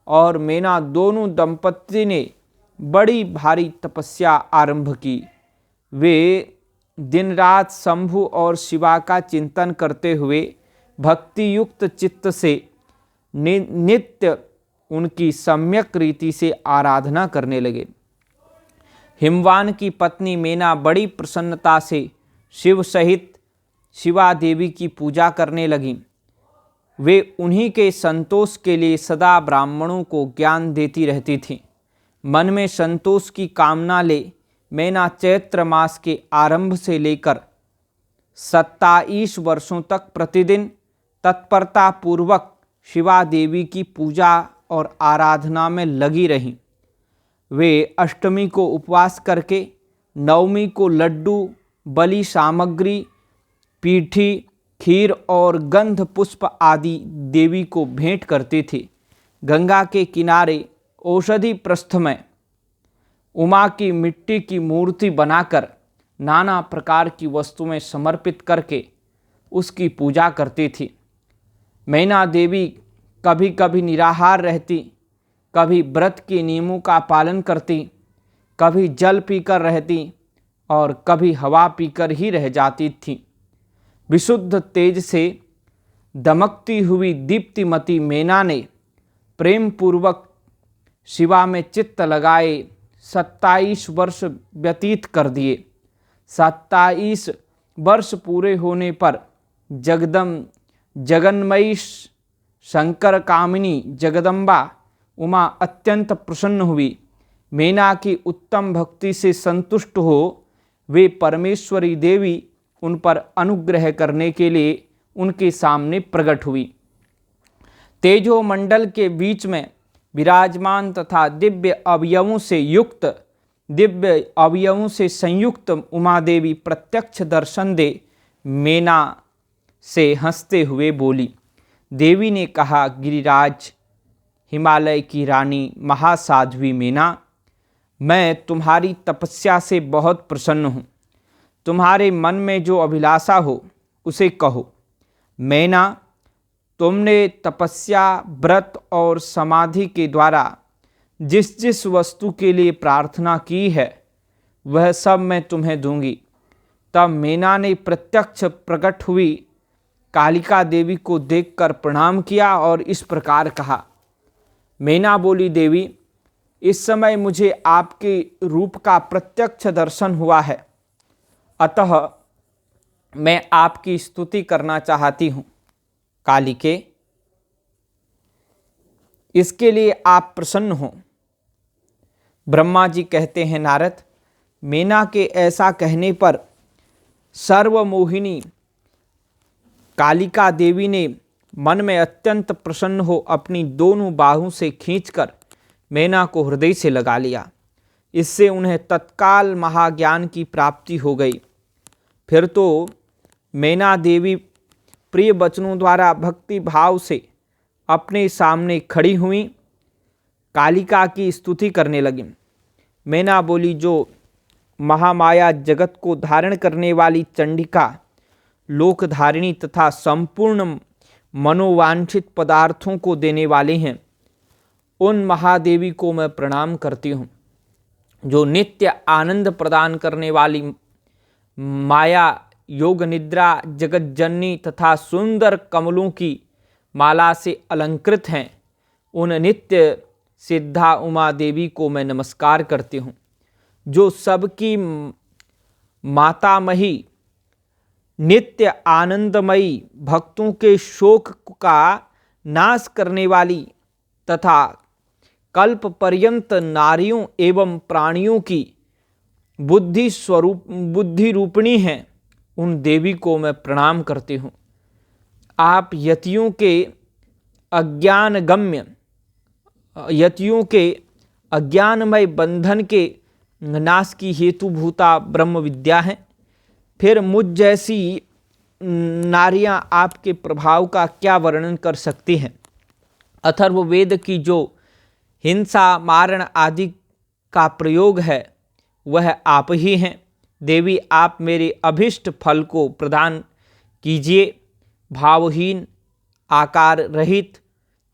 और मेना दोनों दंपत्ति ने बड़ी भारी तपस्या आरंभ की। वे दिन रात शंभु और शिवा का चिंतन करते हुए भक्ति युक्त चित्त से नित्य उनकी सम्यक रीति से आराधना करने लगे। हिमवान की पत्नी मेना बड़ी प्रसन्नता से शिव सहित शिवा देवी की पूजा करने लगी। वे उन्हीं के संतोष के लिए सदा ब्राह्मणों को ज्ञान देती रहती थीं। मन में संतोष की कामना ले मैना चैत्र मास के आरंभ से लेकर 27 वर्षों तक प्रतिदिन तत्परता पूर्वक शिवा देवी की पूजा और आराधना में लगी रहीं। वे अष्टमी को उपवास करके, नवमी को लड्डू, बलि सामग्री पीठी, खीर और गंध पुष्प आदि देवी को भेंट करते थे। गंगा के किनारे औषधि प्रस्थ में उमा की मिट्टी की मूर्ति बनाकर नाना प्रकार की वस्तुएं समर्पित करके उसकी पूजा करती थी। मैना देवी कभी कभी निराहार रहती, कभी व्रत के नियमों का पालन करती, कभी जल पीकर रहती और कभी हवा पीकर ही रह जाती थी। विशुद्ध तेज से दमकती हुई दीप्तिमती मैना ने प्रेम पूर्वक शिवा में चित्त लगाए 27 वर्ष व्यतीत कर दिए। 27 वर्ष पूरे होने पर जगन्मयी शंकर कामिनी जगदम्बा उमा अत्यंत प्रसन्न हुई। मैना की उत्तम भक्ति से संतुष्ट हो वे परमेश्वरी देवी उन पर अनुग्रह करने के लिए उनके सामने प्रकट हुई। तेजो मंडल के बीच में विराजमान तथा दिव्य अवयवों से संयुक्त उमा देवी प्रत्यक्ष दर्शन दे मैना से हंसते हुए बोली। देवी ने कहा, गिरिराज, हिमालय की रानी महासाध्वी मैना, मैं तुम्हारी तपस्या से बहुत प्रसन्न हूँ। तुम्हारे मन में जो अभिलाषा हो उसे कहो। मैना, तुमने तपस्या, व्रत और समाधि के द्वारा जिस जिस वस्तु के लिए प्रार्थना की है वह सब मैं तुम्हें दूंगी। तब मैना ने प्रत्यक्ष प्रकट हुई कालिका देवी को देखकर प्रणाम किया और इस प्रकार कहा। मैना बोली, देवी, इस समय मुझे आपके रूप का प्रत्यक्ष दर्शन हुआ है, अतः मैं आपकी स्तुति करना चाहती हूँ। कालिके, इसके लिए आप प्रसन्न हो। ब्रह्मा जी कहते हैं, नारद, मैना के ऐसा कहने पर सर्वमोहिनी कालिका देवी ने मन में अत्यंत प्रसन्न हो अपनी दोनों बाहों से खींचकर मैना को हृदय से लगा लिया। इससे उन्हें तत्काल महाज्ञान की प्राप्ति हो गई। फिर तो मैना देवी प्रिय वचनों द्वारा भक्ति भाव से अपने सामने खड़ी हुई, कालिका की स्तुति करने लगी। मैना बोली, जो महामाया जगत को धारण करने वाली चंडिका, लोकधारिणी तथा संपूर्ण मनोवांछित पदार्थों को देने वाले हैं, उन महादेवी को मैं प्रणाम करती हूँ। जो नित्य आनंद प्रदान करने वाली माया, योग निद्रा, जगत जननी तथा सुंदर कमलों की माला से अलंकृत हैं, उन नित्य सिद्धा उमा देवी को मैं नमस्कार करती हूँ। जो सबकी मातामही, नित्य आनंदमयी, भक्तों के शोक का नाश करने वाली तथा कल्प पर्यंत नारियों एवं प्राणियों की बुद्धि रूपिणी हैं, उन देवी को मैं प्रणाम करती हूँ। आप यतियों के अज्ञानमय बंधन के नाश की हेतुभूता ब्रह्म विद्या हैं। फिर मुझ जैसी नारियां आपके प्रभाव का क्या वर्णन कर सकती हैं। अथर्ववेद की जो हिंसा, मारण आदि का प्रयोग है वह आप ही हैं। देवी, आप मेरे अभिष्ट फल को प्रदान कीजिए। भावहीन, आकार रहित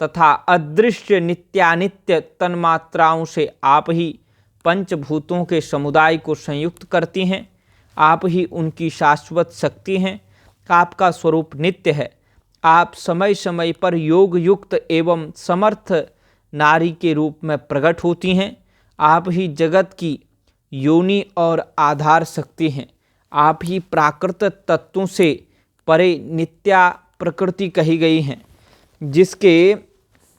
तथा अदृश्य नित्यानित्य तन्मात्राओं से आप ही पंचभूतों के समुदाय को संयुक्त करती हैं। आप ही उनकी शाश्वत शक्ति हैं। आपका स्वरूप नित्य है। आप समय समय पर योग युक्त एवं समर्थ नारी के रूप में प्रकट होती हैं। आप ही जगत की योनि और आधार शक्ति हैं। आप ही प्राकृत तत्वों से परे नित्या प्रकृति कही गई हैं, जिसके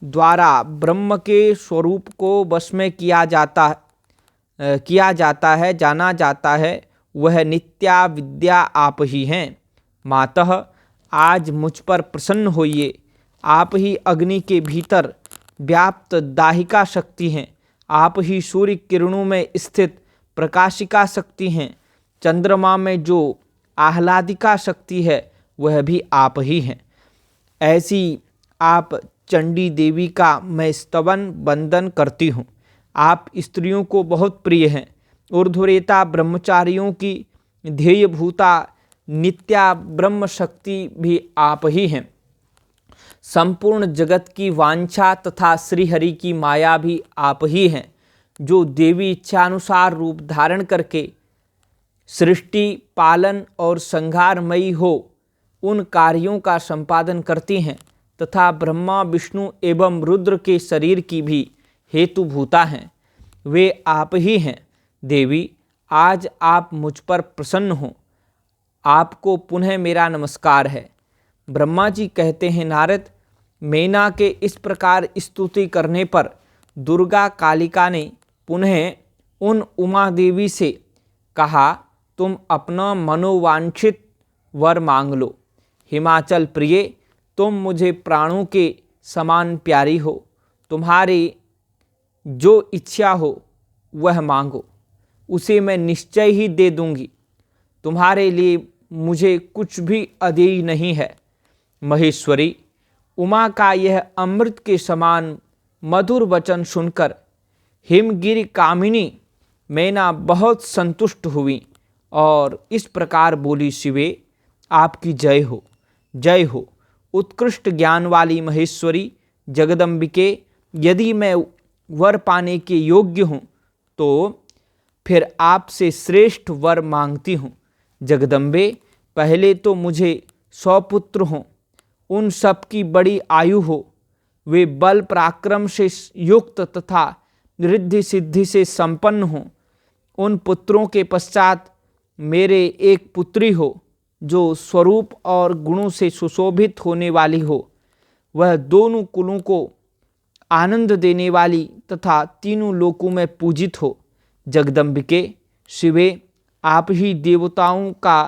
द्वारा ब्रह्म के स्वरूप को वश में किया जाता है, जाना जाता है, वह नित्या विद्या आप ही हैं। मातः, आज मुझ पर प्रसन्न होइए। आप ही अग्नि के भीतर व्याप्त दाहिका शक्ति हैं। आप ही सूर्य किरणों में स्थित प्रकाशिका शक्ति हैं। चंद्रमा में जो आह्लादिका शक्ति है वह भी आप ही हैं। ऐसी आप चंडी देवी का मैं स्तवन वंदन करती हूँ। आप स्त्रियों को बहुत प्रिय हैं। ऊर्ध्वरेता ब्रह्मचारियों की ध्येयभूता नित्या ब्रह्म शक्ति भी आप ही हैं। संपूर्ण जगत की वांछा तथा श्रीहरि की माया भी आप ही हैं, जो देवी इच्छानुसार रूप धारण करके सृष्टि पालन और संहारमयी हो उन कार्यों का संपादन करती हैं तथा ब्रह्मा विष्णु एवं रुद्र के शरीर की भी हेतुभूता हैं। वे आप ही हैं। देवी, आज आप मुझ पर प्रसन्न हो। आपको पुनः मेरा नमस्कार है। ब्रह्मा जी कहते हैं, नारद, मैना के इस प्रकार स्तुति करने पर दुर्गा कालिका ने पुनः उन उमा देवी से कहा, तुम अपना मनोवांछित वर मांग लो। हिमाचल प्रिय, तुम मुझे प्राणों के समान प्यारी हो। तुम्हारी जो इच्छा हो वह मांगो, उसे मैं निश्चय ही दे दूंगी। तुम्हारे लिए मुझे कुछ भी अदेय नहीं है। महेश्वरी, उमा का यह अमृत के समान मधुर वचन सुनकर हिमगिरि कामिनी मैना बहुत संतुष्ट हुई और इस प्रकार बोली, शिवे, आपकी जय हो, जय हो। उत्कृष्ट ज्ञान वाली महेश्वरी जगदम्बिके, यदि मैं वर पाने के योग्य हूँ तो फिर आपसे श्रेष्ठ वर मांगती हूँ। जगदम्बे, पहले तो मुझे 100 पुत्र हों, उन सब की बड़ी आयु हो, वे बल पराक्रम से युक्त तथा रिद्धि सिद्धि से संपन्न हों। उन पुत्रों के पश्चात मेरे एक पुत्री हो, जो स्वरूप और गुणों से सुशोभित होने वाली हो। वह दोनों कुलों को आनंद देने वाली तथा तीनों लोकों में पूजित हो। जगदम्बिके, शिवे, आप ही देवताओं का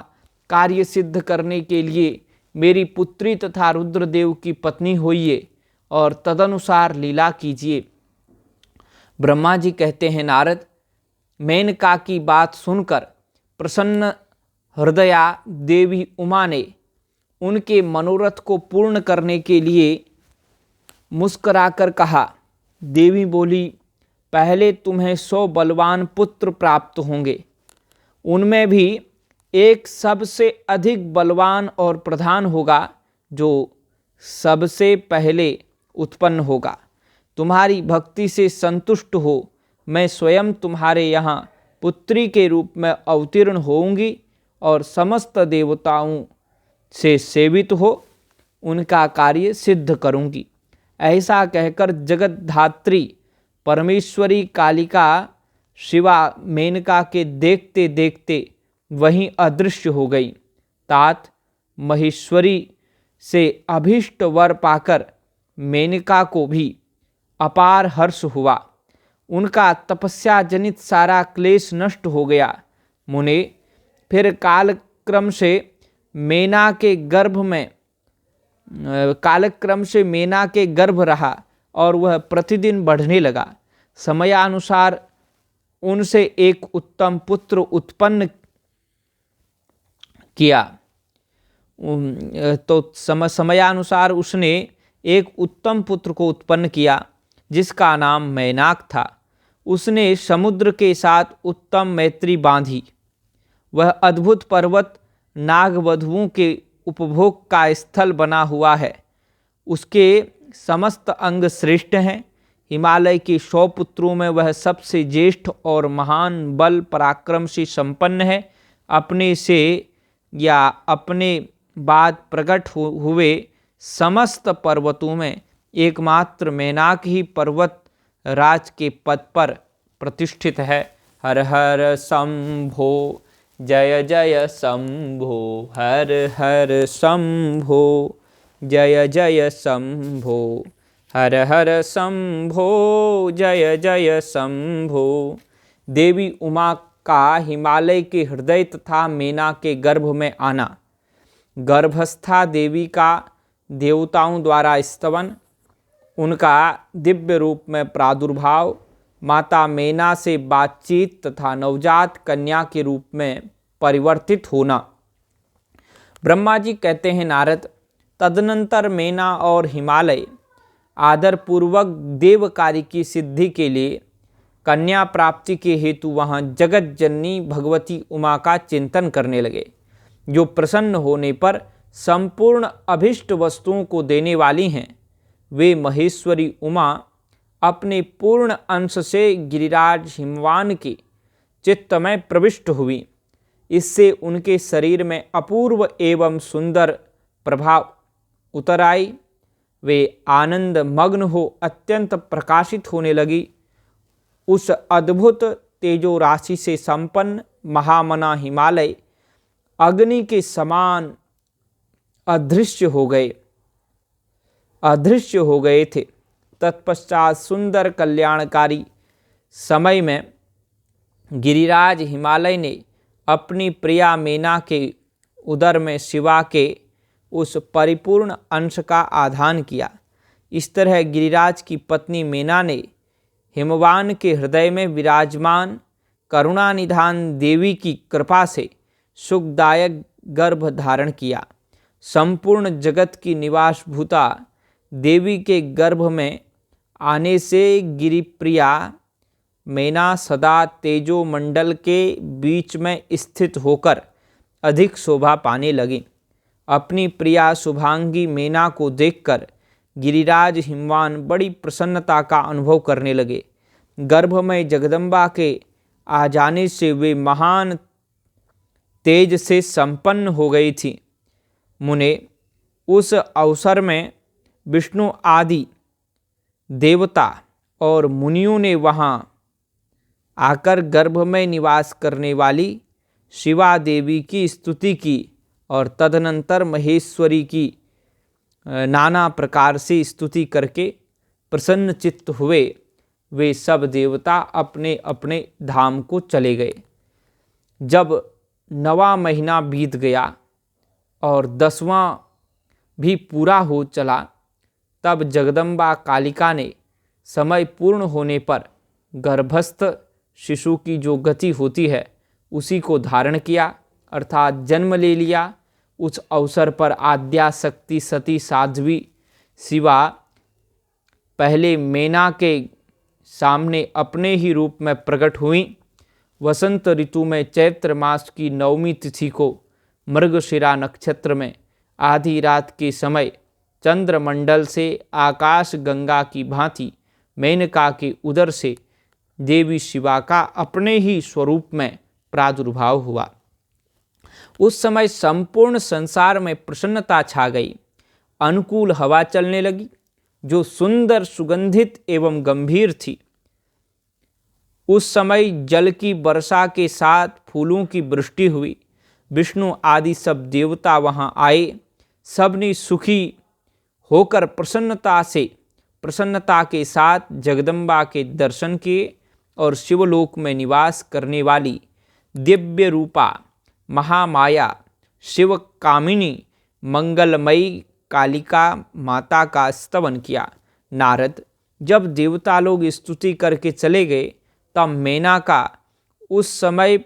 कार्य सिद्ध करने के लिए मेरी पुत्री तथा रुद्रदेव की पत्नी होइए और तदनुसार लीला कीजिए। ब्रह्मा जी कहते हैं, नारद, मेनका की बात सुनकर प्रसन्न हृदया देवी उमा ने उनके मनोरथ को पूर्ण करने के लिए मुस्कुराकर कहा। देवी बोली, पहले तुम्हें 100 बलवान पुत्र प्राप्त होंगे, उनमें भी एक सबसे अधिक बलवान और प्रधान होगा, जो सबसे पहले उत्पन्न होगा। तुम्हारी भक्ति से संतुष्ट हो मैं स्वयं तुम्हारे यहाँ पुत्री के रूप में अवतीर्ण होऊंगी और समस्त देवताओं से सेवित हो उनका कार्य सिद्ध करूंगी। ऐसा कहकर जगद्धात्री परमेश्वरी कालिका शिवा मेनका के देखते देखते वहीं अदृश्य हो गई। तात महेश्वरी से अभीष्ट वर पाकर मेनका को भी अपार हर्ष हुआ। उनका तपस्या जनित सारा क्लेश नष्ट हो गया। मुने, फिर कालक्रम से मेना के गर्भ रहा और वह प्रतिदिन बढ़ने लगा। समयानुसार उनसे एक उत्तम पुत्र उत्पन्न किया। तो समयानुसार उसने एक उत्तम पुत्र को उत्पन्न किया जिसका नाम मैनाक था। उसने समुद्र के साथ उत्तम मैत्री बांधी। वह अद्भुत पर्वत नागवधुओं के उपभोग का स्थल बना हुआ है। उसके समस्त अंग श्रेष्ठ हैं। हिमालय के 100 पुत्रों में वह सबसे ज्येष्ठ और महान बल पराक्रम से संपन्न है। अपने से या अपने बाद प्रकट हुए समस्त पर्वतों में एकमात्र मैनाक ही पर्वत राज के पद पर प्रतिष्ठित है। हर हर शंभो जय जय शंभो, हर हर शंभो जय जय शंभो, हर हर शंभो जय जय शंभो। देवी उमा का हिमालय के हृदय तथा मेना के गर्भ में आना, गर्भस्था देवी का देवताओं द्वारा स्तवन, उनका दिव्य रूप में प्रादुर्भाव, माता मेना से बातचीत तथा नवजात कन्या के रूप में परिवर्तित होना, ब्रह्मा जी कहते हैं नारद, तदनंतर मैना और हिमालय आदरपूर्वक देव कार्य की सिद्धि के लिए कन्या प्राप्ति के हेतु वहाँ जगत जननी भगवती उमा का चिंतन करने लगे, जो प्रसन्न होने पर संपूर्ण अभिष्ट वस्तुओं को देने वाली हैं। वे महेश्वरी उमा अपने पूर्ण अंश से गिरिराज हिमवान के चित्त में प्रविष्ट हुई। इससे उनके शरीर में अपूर्व एवं सुंदर प्रभाव उतर आई। वे आनंद मग्न हो अत्यंत प्रकाशित होने लगी। उस अद्भुत तेजो राशि से संपन्न महामना हिमालय अग्नि के समान अदृश्य हो गए थे। तत्पश्चात सुंदर कल्याणकारी समय में गिरिराज हिमालय ने अपनी प्रिया मैना के उदर में शिवा के उस परिपूर्ण अंश का आधान किया। इस तरह गिरिराज की पत्नी मैना ने हिमवान के हृदय में विराजमान करुणानिधान देवी की कृपा से सुखदायक गर्भ धारण किया। संपूर्ण जगत की निवासभूता देवी के गर्भ में आने से गिरिप्रिया मैना सदा तेजो मंडल के बीच में स्थित होकर अधिक शोभा पाने लगी। अपनी प्रिया शुभांगी मैना को देखकर गिरिराज हिमवान बड़ी प्रसन्नता का अनुभव करने लगे। गर्भ में जगदम्बा के आ जाने से वे महान तेज से संपन्न हो गई थी। मुने, उस अवसर में विष्णु आदि देवता और मुनियों ने वहाँ आकर गर्भ में निवास करने वाली शिवा देवी की स्तुति की और तदनंतर महेश्वरी की नाना प्रकार से स्तुति करके प्रसन्न चित्त हुए। वे सब देवता अपने अपने धाम को चले गए। जब 9वां महीना बीत गया और 10वां भी पूरा हो चला, तब जगदम्बा कालिका ने समय पूर्ण होने पर गर्भस्थ शिशु की जो गति होती है उसी को धारण किया, अर्थात जन्म ले लिया। उस अवसर पर आद्याशक्ति सती साध्वी शिवा पहले मैना के सामने अपने ही रूप में प्रकट हुई। वसंत ऋतु में चैत्र मास की 9वीं तिथि को मृगशिरा नक्षत्र में आधी रात के समय चंद्रमंडल से आकाश गंगा की भांति मेनका के उदर से देवी शिवा का अपने ही स्वरूप में प्रादुर्भाव हुआ। उस समय संपूर्ण संसार में प्रसन्नता छा गई। अनुकूल हवा चलने लगी जो सुंदर, सुगंधित एवं गंभीर थी। उस समय जल की वर्षा के साथ फूलों की वृष्टि हुई। विष्णु आदि सब देवता वहाँ आए। सबने सुखी होकर प्रसन्नता के साथ जगदम्बा के दर्शन किए और शिवलोक में निवास करने वाली दिव्य रूपा महामाया शिव कामिनी मंगलमयी कालिका माता का स्तवन किया। नारद, जब देवता लोग स्तुति करके चले गए तब मेनका उस समय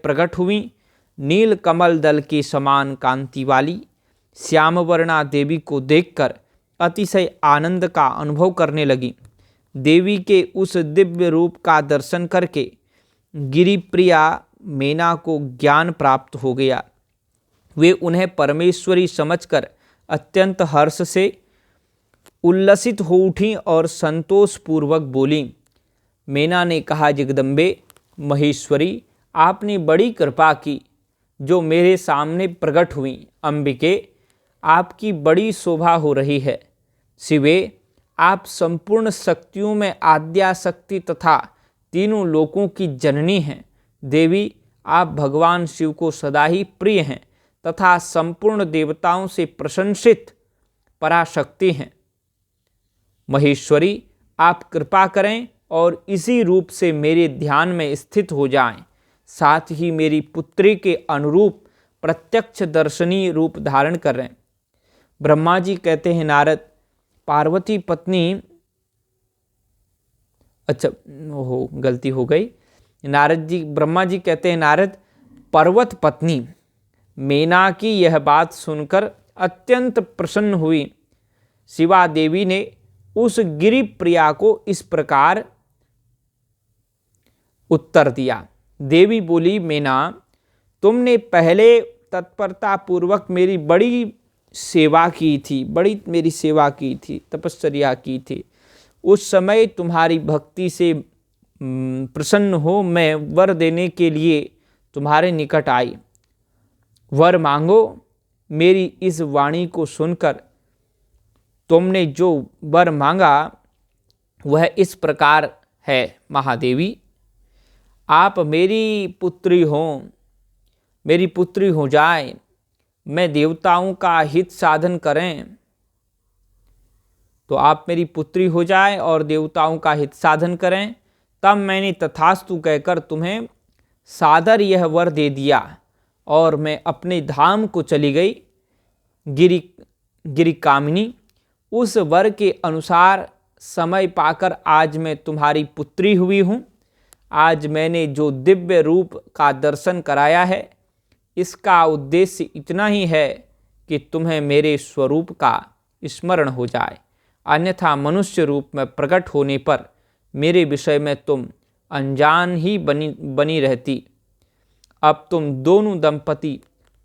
प्रकट हुई। नील कमल दल के समान कांति वाली श्यामवर्णा देवी को देखकर अतिशय आनंद का अनुभव करने लगी। देवी के उस दिव्य रूप का दर्शन करके गिरिप्रिया मैना को ज्ञान प्राप्त हो गया। वे उन्हें परमेश्वरी समझकर अत्यंत हर्ष से उल्लसित हो उठी और संतोषपूर्वक बोली। मैना ने कहा, जगदम्बे महेश्वरी, आपने बड़ी कृपा की जो मेरे सामने प्रकट हुई। अंबिके, आपकी बड़ी शोभा हो रही है। शिवे, आप संपूर्ण शक्तियों में आद्याशक्ति तथा तीनों लोकों की जननी हैं। देवी, आप भगवान शिव को सदा ही प्रिय हैं तथा संपूर्ण देवताओं से प्रशंसित पराशक्ति हैं। महेश्वरी, आप कृपा करें और इसी रूप से मेरे ध्यान में स्थित हो जाएं। साथ ही मेरी पुत्री के अनुरूप प्रत्यक्ष दर्शनीय रूप धारण करें। ब्रह्मा जी कहते हैं, नारद, पार्वती पत्नी, गलती हो गई। नारद जी, ब्रह्मा जी कहते हैं, नारद, पर्वत पत्नी मेना की यह बात सुनकर अत्यंत प्रसन्न हुई। शिवा देवी ने उस गिरि प्रिया को इस प्रकार उत्तर दिया। देवी बोली, मेना, तुमने पहले तत्परता पूर्वक मेरी बड़ी सेवा की थी, बड़ी मेरी सेवा की थी, तपस्या की थी। उस समय तुम्हारी भक्ति से प्रसन्न हो मैं वर देने के लिए तुम्हारे निकट आई। वर मांगो। मेरी इस वाणी को सुनकर तुमने जो वर मांगा वह इस प्रकार है, महादेवी, आप मेरी पुत्री हो, मेरी पुत्री हो जाए, मैं देवताओं का हित साधन करें, तो आप मेरी पुत्री हो जाए और देवताओं का हित साधन करें। तब मैंने तथास्तु कहकर तुम्हें सादर यह वर दे दिया और मैं अपने धाम को चली गई। गिरि कामिनी, उस वर के अनुसार समय पाकर आज मैं तुम्हारी पुत्री हुई हूँ। आज मैंने जो दिव्य रूप का दर्शन कराया है, इसका उद्देश्य इतना ही है कि तुम्हें मेरे स्वरूप का स्मरण हो जाए, अन्यथा मनुष्य रूप में प्रकट होने पर मेरे विषय में तुम अनजान ही बनी रहती। अब तुम दोनों दंपति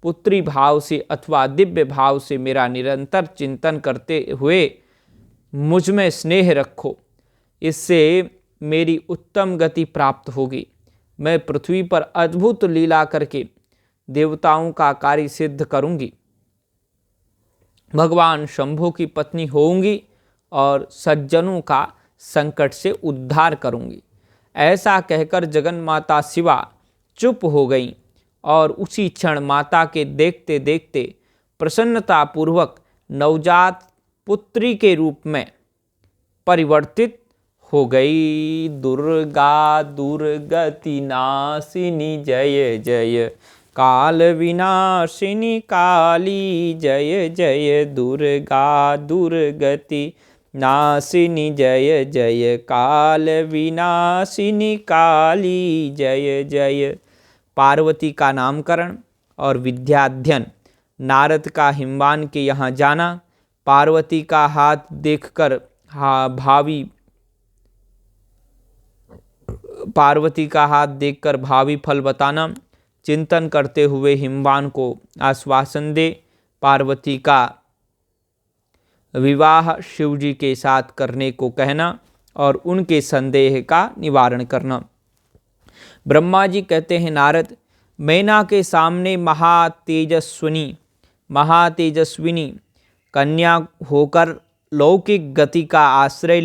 पुत्री भाव से अथवा दिव्य भाव से मेरा निरंतर चिंतन करते हुए मुझ में स्नेह रखो, इससे मेरी उत्तम गति प्राप्त होगी। मैं पृथ्वी पर अद्भुत लीला करके देवताओं का कार्य सिद्ध करूंगी, भगवान शंभु की पत्नी होऊंगी और सज्जनों का संकट से उद्धार करूंगी। ऐसा कहकर जगन्माता शिवा चुप हो गईं और उसी क्षण माता के देखते देखते प्रसन्नतापूर्वक नवजात पुत्री के रूप में परिवर्तित हो गई। दुर्गा दुर्गति नाशिनी जय जय, काल विनाशिनी काली जय जय, दुर्गा दुर्गति नाशिनी जय जय, काल विनाशिनी काली जय जय। पार्वती का नामकरण और विद्याध्ययन। नारद का हिमवान के यहाँ जाना, पार्वती का हाथ देखकर भावी फल बताना, चिंतन करते हुए हिमवान को आश्वासन दे, पार्वती का विवाह शिवजी के साथ करने को कहना और उनके संदेह का निवारण करना। ब्रह्मा जी कहते हैं, नारद, मैना के सामने महातेजस्विनी कन्या होकर लौकिक गति का आश्रय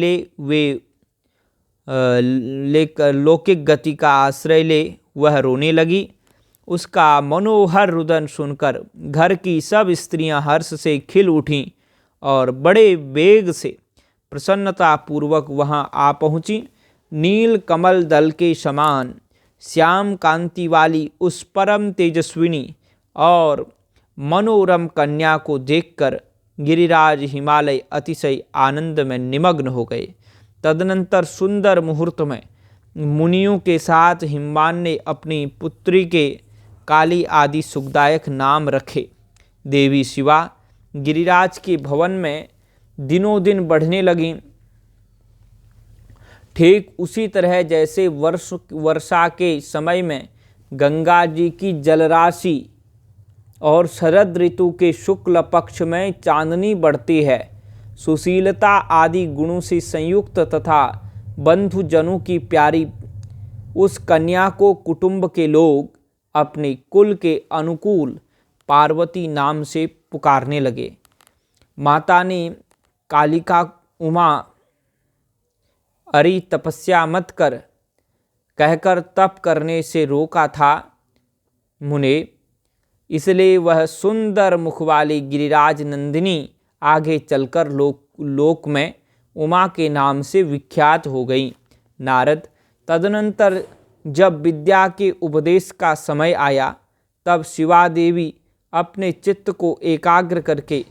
ले वह रोने लगी। उसका मनोहर रुदन सुनकर घर की सब स्त्रियां हर्ष से खिल उठीं और बड़े वेग से प्रसन्नतापूर्वक वहां आ पहुँची। नील कमल दल के समान श्याम कांति वाली उस परम तेजस्विनी और मनोरम कन्या को देखकर गिरिराज हिमालय अतिशय आनंद में निमग्न हो गए। तदनंतर सुंदर मुहूर्त में मुनियों के साथ हिमवान ने अपनी पुत्री के काली आदि सुखदायक नाम रखे। देवी शिवा गिरिराज के भवन में दिनों दिन बढ़ने लगी। ठीक उसी तरह जैसे वर्षा के समय में गंगा जी की जलराशि और शरद ऋतु के शुक्ल पक्ष में चांदनी बढ़ती है, सुशीलता आदि गुणों से संयुक्त तथा बंधुजनों की प्यारी उस कन्या को कुटुंब के लोग अपने कुल के अनुकूल पार्वती नाम से पुकारने लगे। माता ने कालिका उमा अरे तपस्या मत कर कहकर तप करने से रोका था मुने, इसलिए वह सुंदर मुख वाली गिरिराज नंदिनी आगे चलकर लोक में उमा के नाम से विख्यात हो गई। नारद, तदनंतर जब विद्या के उपदेश का समय आया, तब शिवा देवी अपने चित्त को एकाग्र करके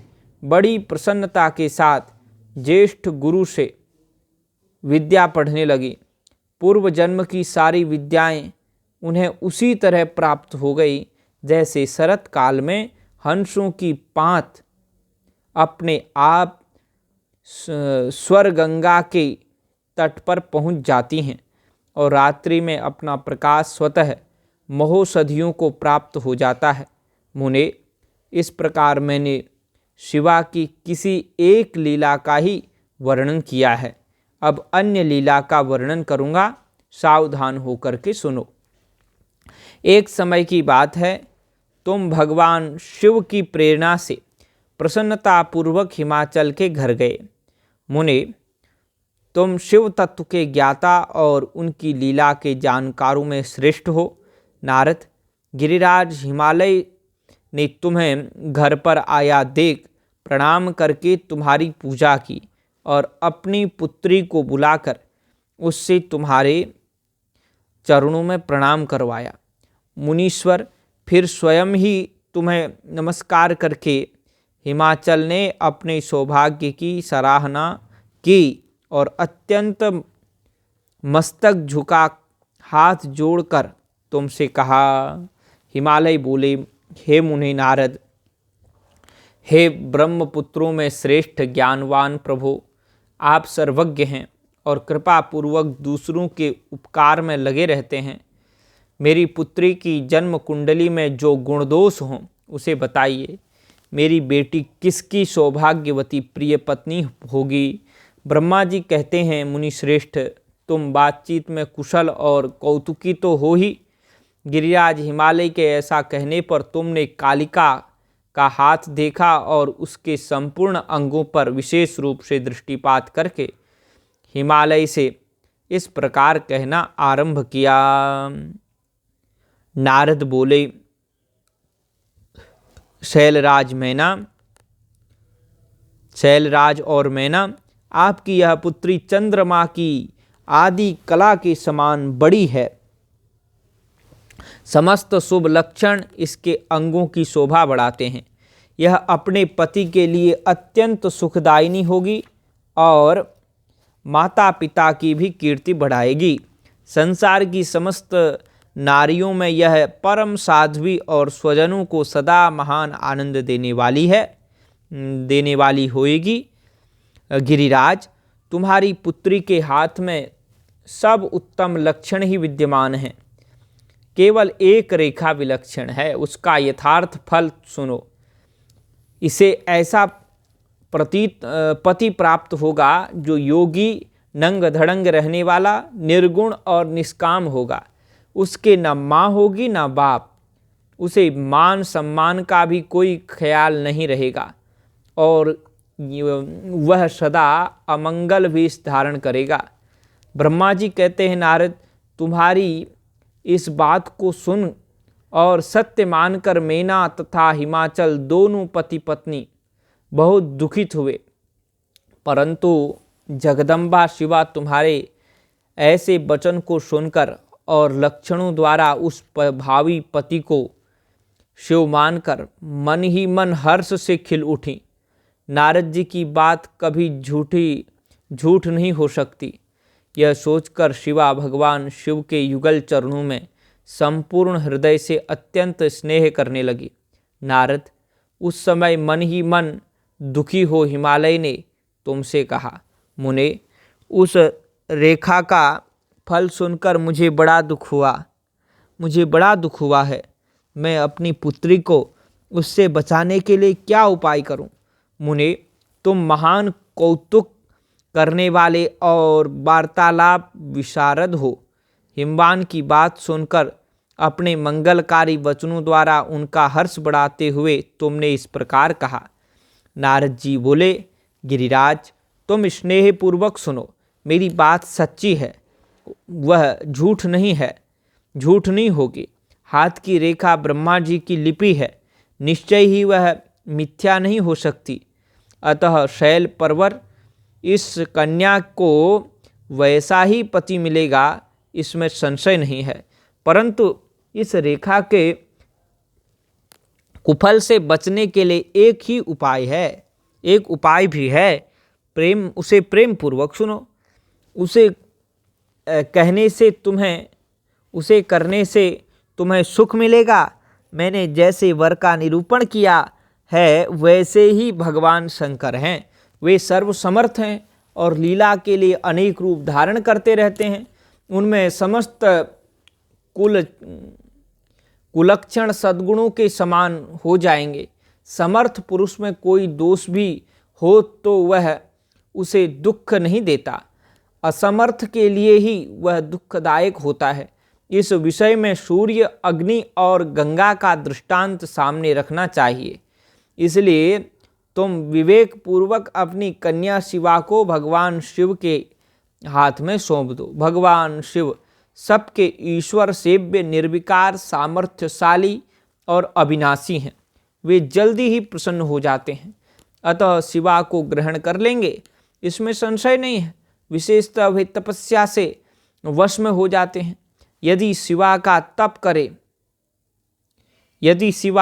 बड़ी प्रसन्नता के साथ ज्येष्ठ गुरु से विद्या पढ़ने लगी। पूर्व जन्म की सारी विद्याएं उन्हें उसी तरह प्राप्त हो गई जैसे शरत काल में हंसों की पांत अपने आप स्वर गंगा के तट पर पहुंच जाती हैं और रात्रि में अपना प्रकाश स्वतः महोषधियों को प्राप्त हो जाता है। मुने, इस प्रकार मैंने शिवा की किसी एक लीला का ही वर्णन किया है। अब अन्य लीला का वर्णन करूँगा, सावधान होकर के सुनो। एक समय की बात है, तुम भगवान शिव की प्रेरणा से प्रसन्नतापूर्वक हिमाचल के घर गए। मुने, तुम शिव तत्व के ज्ञाता और उनकी लीला के जानकारों में श्रेष्ठ हो। नारद, गिरिराज हिमालय ने तुम्हें घर पर आया देख प्रणाम करके तुम्हारी पूजा की और अपनी पुत्री को बुलाकर उससे तुम्हारे चरणों में प्रणाम करवाया। मुनीश्वर फिर स्वयं ही तुम्हें नमस्कार करके हिमाचल ने अपने सौभाग्य की सराहना की और अत्यंत मस्तक झुका हाथ जोड़कर तुमसे कहा। हिमालय बोले, हे मुनि नारद, हे ब्रह्मपुत्रों में श्रेष्ठ ज्ञानवान प्रभु, आप सर्वज्ञ हैं और कृपा पूर्वक दूसरों के उपकार में लगे रहते हैं। मेरी पुत्री की जन्म कुंडली में जो गुण दोष हों उसे बताइए। मेरी बेटी किसकी सौभाग्यवती प्रिय पत्नी होगी? ब्रह्मा जी कहते हैं, मुनि श्रेष्ठ, तुम बातचीत में कुशल और कौतुकी तो हो ही। गिरिराज हिमालय के ऐसा कहने पर तुमने कालिका का हाथ देखा और उसके संपूर्ण अंगों पर विशेष रूप से दृष्टिपात करके हिमालय से इस प्रकार कहना आरंभ किया। नारद बोले, शैलराज और मैना, आपकी यह पुत्री चंद्रमा की आदि कला के समान बड़ी है। समस्त शुभ लक्षण इसके अंगों की शोभा बढ़ाते हैं। यह अपने पति के लिए अत्यंत सुखदायिनी होगी और माता पिता की भी कीर्ति बढ़ाएगी। संसार की समस्त नारियों में यह परम साध्वी और स्वजनों को सदा महान आनंद देने वाली होएगी। गिरिराज, तुम्हारी पुत्री के हाथ में सब उत्तम लक्षण ही विद्यमान हैं। केवल एक रेखा विलक्षण है, उसका यथार्थ फल सुनो। इसे ऐसा पति प्राप्त होगा जो योगी, नंग धड़ंग रहने वाला, निर्गुण और निष्काम होगा। उसके न माँ होगी न बाप। उसे मान सम्मान का भी कोई ख्याल नहीं रहेगा और वह सदा अमंगल वेश धारण करेगा। ब्रह्मा जी कहते हैं, नारद, तुम्हारी इस बात को सुन और सत्य मानकर मैना तथा हिमाचल दोनों पति पत्नी बहुत दुखित हुए। परंतु जगदम्बा शिवा तुम्हारे ऐसे वचन को सुनकर और लक्षणों द्वारा उस भावी पति को शिव मानकर मन ही मन हर्ष से खिल उठी। नारद जी की बात कभी झूठ नहीं हो सकती। यह सोचकर शिवा भगवान शिव के युगल चरणों में संपूर्ण हृदय से अत्यंत स्नेह करने लगी। नारद, उस समय मन ही मन दुखी हो हिमालय ने तुमसे कहा, मुने, उस रेखा का फल सुनकर मुझे बड़ा दुख हुआ है। मैं अपनी पुत्री को उससे बचाने के लिए क्या उपाय करूं? मुने, तुम महान कौतुक करने वाले और वार्तालाप विशारद हो। हिमवान की बात सुनकर अपने मंगलकारी वचनों द्वारा उनका हर्ष बढ़ाते हुए तुमने इस प्रकार कहा। नारद जी बोले, गिरिराज, तुम स्नेहपूर्वक सुनो। मेरी बात सच्ची है, वह झूठ नहीं होगी। हाथ की रेखा ब्रह्मा जी की लिपि है, निश्चय ही वह मिथ्या नहीं हो सकती। अतः शैल परवर, इस कन्या को वैसा ही पति मिलेगा, इसमें संशय नहीं है। परंतु इस रेखा के कुफल से बचने के लिए एक उपाय भी है। उसे प्रेम पूर्वक सुनो। उसे कहने से तुम्हें, उसे करने से तुम्हें सुख मिलेगा। मैंने जैसे वर का निरूपण किया है वैसे ही भगवान शंकर हैं। वे सर्वसमर्थ हैं और लीला के लिए अनेक रूप धारण करते रहते हैं। उनमें समस्त कुलक्षण सद्गुणों के समान हो जाएंगे। समर्थ पुरुष में कोई दोष भी हो तो वह उसे दुख नहीं देता, असमर्थ के लिए ही वह दुखदायक होता है। इस विषय में सूर्य, अग्नि और गंगा का दृष्टांत सामने रखना चाहिए। इसलिए तुम विवेक पूर्वक अपनी कन्या शिवा को भगवान शिव के हाथ में सौंप दो। भगवान शिव सबके ईश्वर, सेव्य, निर्विकार, सामर्थ्यशाली और अविनाशी हैं। वे जल्दी ही प्रसन्न हो जाते हैं, अतः शिवा को ग्रहण कर लेंगे, इसमें संशय नहीं है। विशेषतः वे तपस्या से वश में हो जाते हैं। यदि शिवा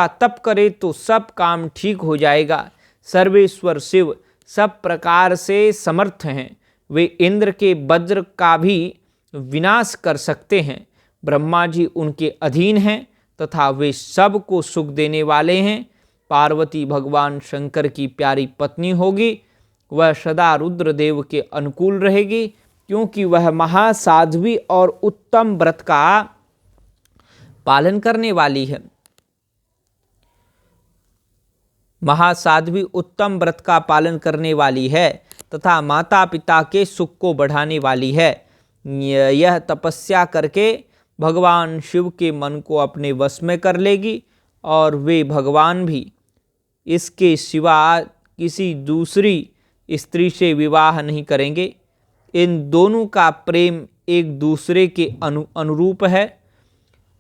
तप करे तो सब काम ठीक हो जाएगा। सर्वेश्वर शिव सब प्रकार से समर्थ हैं। वे इंद्र के वज्र का भी विनाश कर सकते हैं। ब्रह्मा जी उनके अधीन हैं तथा वे सबको सुख देने वाले हैं। पार्वती भगवान शंकर की प्यारी पत्नी होगी। वह सदा रुद्रदेव के अनुकूल रहेगी, क्योंकि वह महासाध्वी और उत्तम व्रत का पालन करने वाली है। महासाध्वी उत्तम व्रत का पालन करने वाली है तथा माता पिता के सुख को बढ़ाने वाली है। यह तपस्या करके भगवान शिव के मन को अपने वश में कर लेगी और वे भगवान भी इसके सिवा किसी दूसरी स्त्री से विवाह नहीं करेंगे। इन दोनों का प्रेम एक दूसरे के अनुरूप है।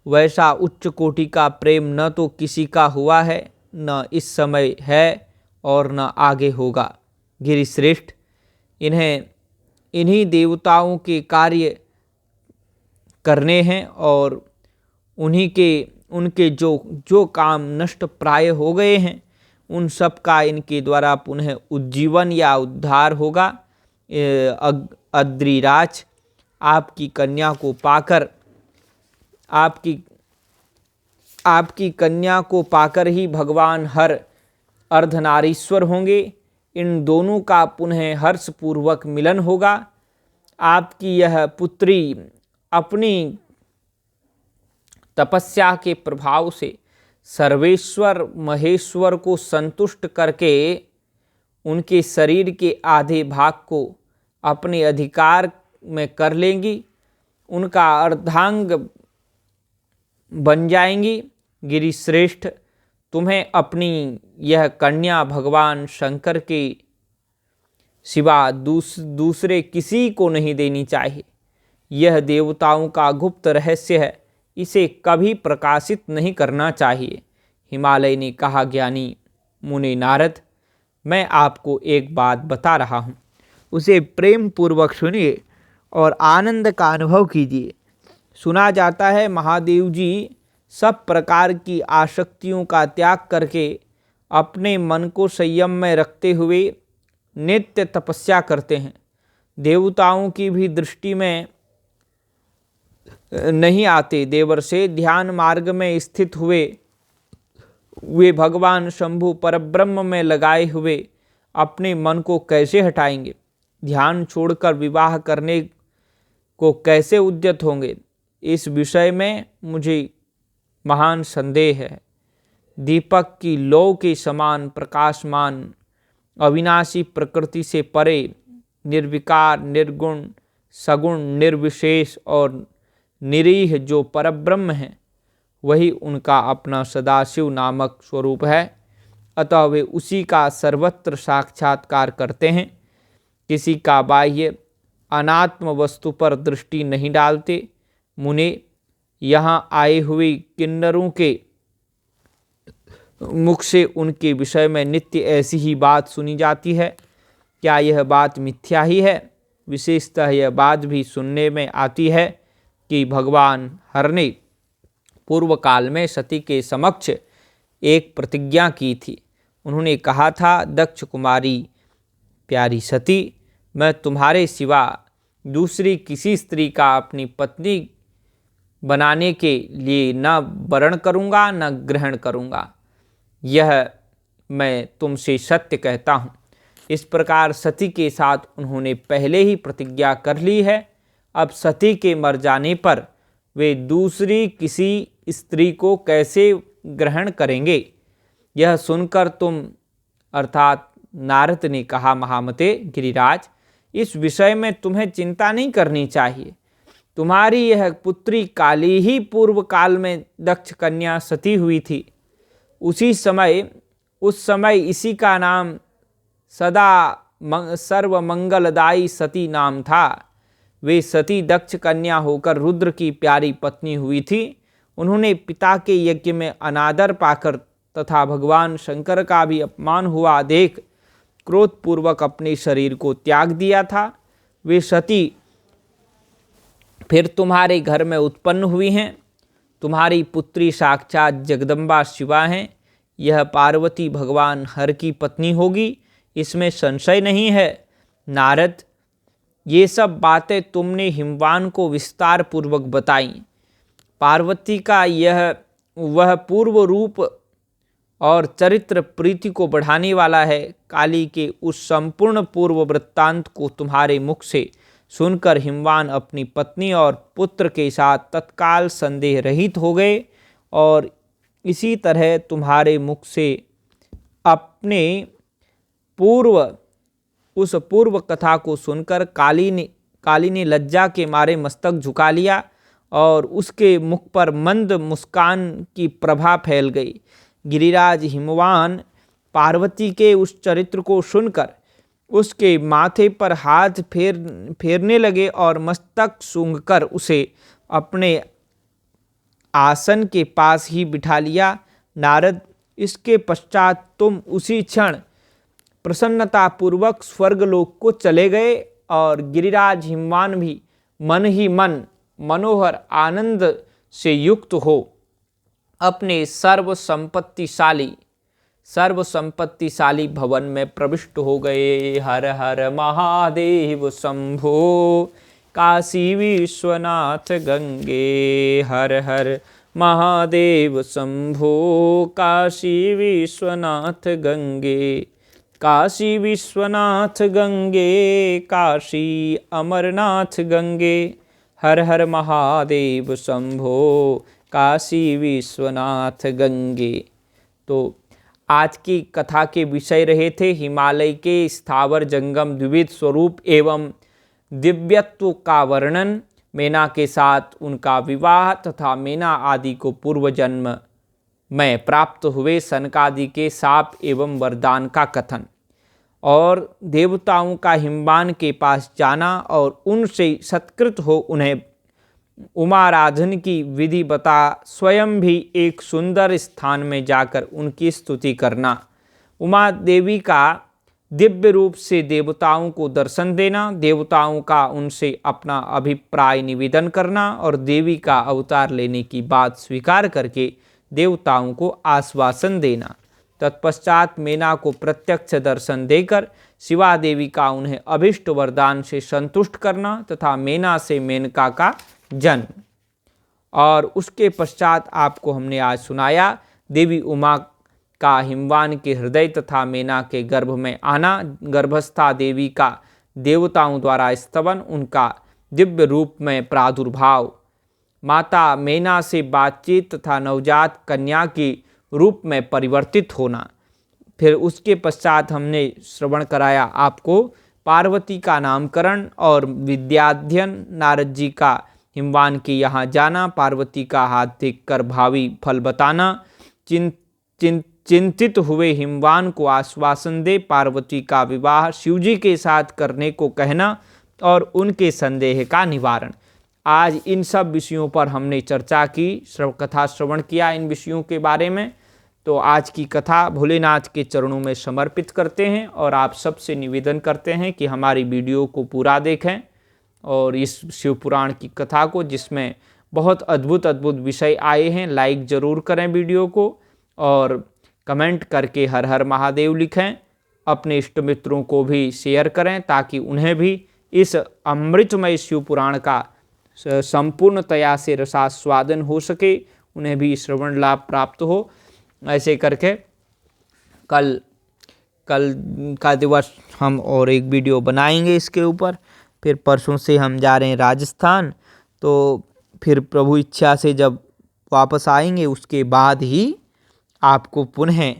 वैसा उच्च कोटि का प्रेम न तो किसी का हुआ है, न इस समय है और न आगे होगा। गिरिश्रेष्ठ, इन्हीं देवताओं के कार्य करने हैं और उनके जो काम नष्ट प्राय हो गए हैं उन सब का इनके द्वारा पुनः उज्जीवन या उद्धार होगा। अद्रिराज, आपकी कन्या को पाकर ही भगवान हर अर्धनारीश्वर होंगे। इन दोनों का पुनः हर्षपूर्वक मिलन होगा। आपकी यह पुत्री अपनी तपस्या के प्रभाव से सर्वेश्वर महेश्वर को संतुष्ट करके उनके शरीर के आधे भाग को अपने अधिकार में कर लेंगी, उनका अर्धांग बन जाएंगी। गिरिश्रेष्ठ, तुम्हें अपनी यह कन्या भगवान शंकर के सिवा दूसरे किसी को नहीं देनी चाहिए। यह देवताओं का गुप्त रहस्य है, इसे कभी प्रकाशित नहीं करना चाहिए। हिमालय ने कहा, ज्ञानी मुनि नारद, मैं आपको एक बात बता रहा हूँ, उसे प्रेम पूर्वक सुनिए और आनंद का अनुभव कीजिए। सुना जाता है महादेव जी सब प्रकार की आसक्तियों का त्याग करके अपने मन को संयम में रखते हुए नित्य तपस्या करते हैं। देवताओं की भी दृष्टि में नहीं आते। देवर से ध्यान मार्ग में स्थित हुए वे भगवान शंभु परब्रह्म में लगाए हुए अपने मन को कैसे हटाएंगे? ध्यान छोड़कर विवाह करने को कैसे उद्यत होंगे? इस विषय में मुझे महान संदेह है। दीपक की लौ के समान प्रकाशमान अविनाशी प्रकृति से परे निर्विकार, निर्गुण, सगुण, निर्विशेष और निरीह जो परब्रह्म है वही उनका अपना सदाशिव नामक स्वरूप है। अतः वे उसी का सर्वत्र साक्षात्कार करते हैं। किसी का बाह्य अनात्म वस्तु पर दृष्टि नहीं डालते। मुने, यहाँ आए हुए किन्नरों के मुख से उनके विषय में नित्य ऐसी ही बात सुनी जाती है। क्या यह बात मिथ्या ही है? विशेषतः यह बात भी सुनने में आती है कि भगवान हर ने पूर्व काल में सती के समक्ष एक प्रतिज्ञा की थी। उन्होंने कहा था, दक्ष कुमारी प्यारी सती, मैं तुम्हारे सिवा दूसरी किसी स्त्री का अपनी पत्नी बनाने के लिए न वरण करूँगा न ग्रहण करूँगा, यह मैं तुमसे सत्य कहता हूँ। इस प्रकार सती के साथ उन्होंने पहले ही प्रतिज्ञा कर ली है। अब सती के मर जाने पर वे दूसरी किसी स्त्री को कैसे ग्रहण करेंगे? यह सुनकर तुम अर्थात नारद ने कहा, महामते गिरिराज, इस विषय में तुम्हें चिंता नहीं करनी चाहिए। तुम्हारी यह पुत्री काली ही पूर्व काल में दक्ष कन्या सती हुई थी। उस समय इसी का नाम सदा सर्वमंगलदायी सती नाम था। वे सती दक्ष कन्या होकर रुद्र की प्यारी पत्नी हुई थी। उन्होंने पिता के यज्ञ में अनादर पाकर तथा भगवान शंकर का भी अपमान हुआ देख क्रोधपूर्वक अपने शरीर को त्याग दिया था। वे सती फिर तुम्हारे घर में उत्पन्न हुई हैं। तुम्हारी पुत्री साक्षात जगदम्बा शिवा हैं। यह पार्वती भगवान हर की पत्नी होगी, इसमें संशय नहीं है। नारद, ये सब बातें तुमने हिमवान को विस्तार पूर्वक बताई। पार्वती का वह पूर्व रूप और चरित्र प्रीति को बढ़ाने वाला है। काली के उस संपूर्ण पूर्व वृत्तांत को तुम्हारे मुख से सुनकर हिमवान अपनी पत्नी और पुत्र के साथ तत्काल संदेह रहित हो गए, और इसी तरह तुम्हारे मुख से अपने उस पूर्व कथा को सुनकर काली ने लज्जा के मारे मस्तक झुका लिया और उसके मुख पर मंद मुस्कान की प्रभा फैल गई। गिरिराज हिमवान पार्वती के उस चरित्र को सुनकर उसके माथे पर हाथ फेरने लगे और मस्तक सूंघकर उसे अपने आसन के पास ही बिठा लिया। नारद, इसके पश्चात तुम उसी क्षण प्रसन्नतापूर्वक स्वर्गलोक को चले गए और गिरिराज हिमवान भी मन ही मन मनोहर आनंद से युक्त हो अपने सर्वसंपत्तिशाली भवन में प्रविष्ट हो गए। हर हर महादेव शंभो काशी विश्वनाथ गंगे। हर हर महादेव शंभो काशी विश्वनाथ गंगे। काशी विश्वनाथ गंगे, काशी अमरनाथ गंगे। हर हर महादेव शंभो काशी विश्वनाथ गंगे। तो आज की कथा के विषय रहे थे हिमालय के स्थावर जंगम द्विविध स्वरूप एवं दिव्यत्व का वर्णन, मेना के साथ उनका विवाह तथा मेना आदि को पूर्व जन्म में प्राप्त हुए सनकादि के शाप एवं वरदान का कथन, और देवताओं का हिमवान के पास जाना और उनसे सत्कृत हो उन्हें उमाराधन की विधि बता स्वयं भी एक सुंदर स्थान में जाकर उनकी स्तुति करना, उमा देवी का दिव्य रूप से देवताओं को दर्शन देना, देवताओं का उनसे अपना अभिप्राय निवेदन करना और देवी का अवतार लेने की बात स्वीकार करके देवताओं को आश्वासन देना। तत्पश्चात मेना को प्रत्यक्ष दर्शन देकर शिवा देवी का उन्हें अभिष्ट वरदान से संतुष्ट करना तथा मेना से मेनका का जन्म। और उसके पश्चात आपको हमने आज सुनाया देवी उमा का हिमवान के हृदय तथा मेना के गर्भ में आना, गर्भस्था देवी का देवताओं द्वारा स्तवन, उनका दिव्य रूप में प्रादुर्भाव, माता मेना से बातचीत तथा नवजात कन्या की रूप में परिवर्तित होना। फिर उसके पश्चात हमने श्रवण कराया आपको पार्वती का नामकरण और विद्याध्ययन, नारद जी का हिमवान के यहाँ जाना, पार्वती का हाथ देखकर भावी फल बताना, चिंतित हुए हिमवान को आश्वासन दे पार्वती का विवाह शिवजी के साथ करने को कहना और उनके संदेह का निवारण। आज इन सब विषयों पर हमने चर्चा की, कथा श्रवण किया इन विषयों के बारे में। तो आज की कथा भोलेनाथ के चरणों में समर्पित करते हैं और आप सबसे निवेदन करते हैं कि हमारी वीडियो को पूरा देखें और इस शिव पुराण की कथा को, जिसमें बहुत अद्भुत विषय आए हैं, लाइक ज़रूर करें वीडियो को और कमेंट करके हर हर महादेव लिखें। अपने इष्ट मित्रों को भी शेयर करें ताकि उन्हें भी इस अमृतमय शिव पुराण का संपूर्णतया से रसास्वादन हो सके, उन्हें भी श्रवण लाभ प्राप्त हो। ऐसे करके कल का दिवस हम और एक वीडियो बनाएंगे इसके ऊपर। फिर परसों से हम जा रहे हैं राजस्थान, तो फिर प्रभु इच्छा से जब वापस आएंगे उसके बाद ही आपको पुनः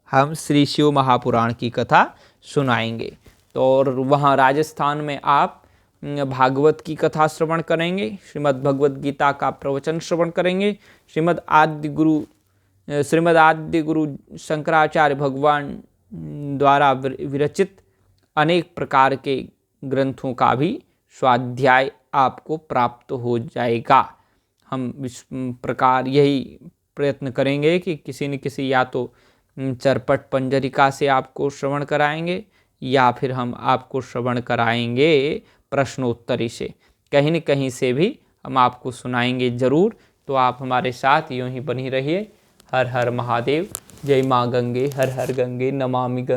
हम श्री शिव महापुराण की कथा सुनाएंगे। तो और वहाँ राजस्थान में आप भागवत की कथा श्रवण करेंगे, श्रीमद् भगवत गीता का प्रवचन श्रवण करेंगे, श्रीमद् आद्य गुरु शंकराचार्य भगवान द्वारा विरचित अनेक प्रकार के ग्रंथों का भी स्वाध्याय आपको प्राप्त हो जाएगा। हम इस प्रकार यही प्रयत्न करेंगे कि किसी न किसी या तो चरपट पंजरिका से आपको श्रवण कराएंगे या फिर हम आपको श्रवण कराएंगे प्रश्नोत्तरी से, कहीं न कहीं से भी हम आपको सुनाएंगे ज़रूर। तो आप हमारे साथ यूँ ही बनी रहिए। हर हर महादेव, जय माँ गंगे, हर हर गंगे, नमामि गंगे।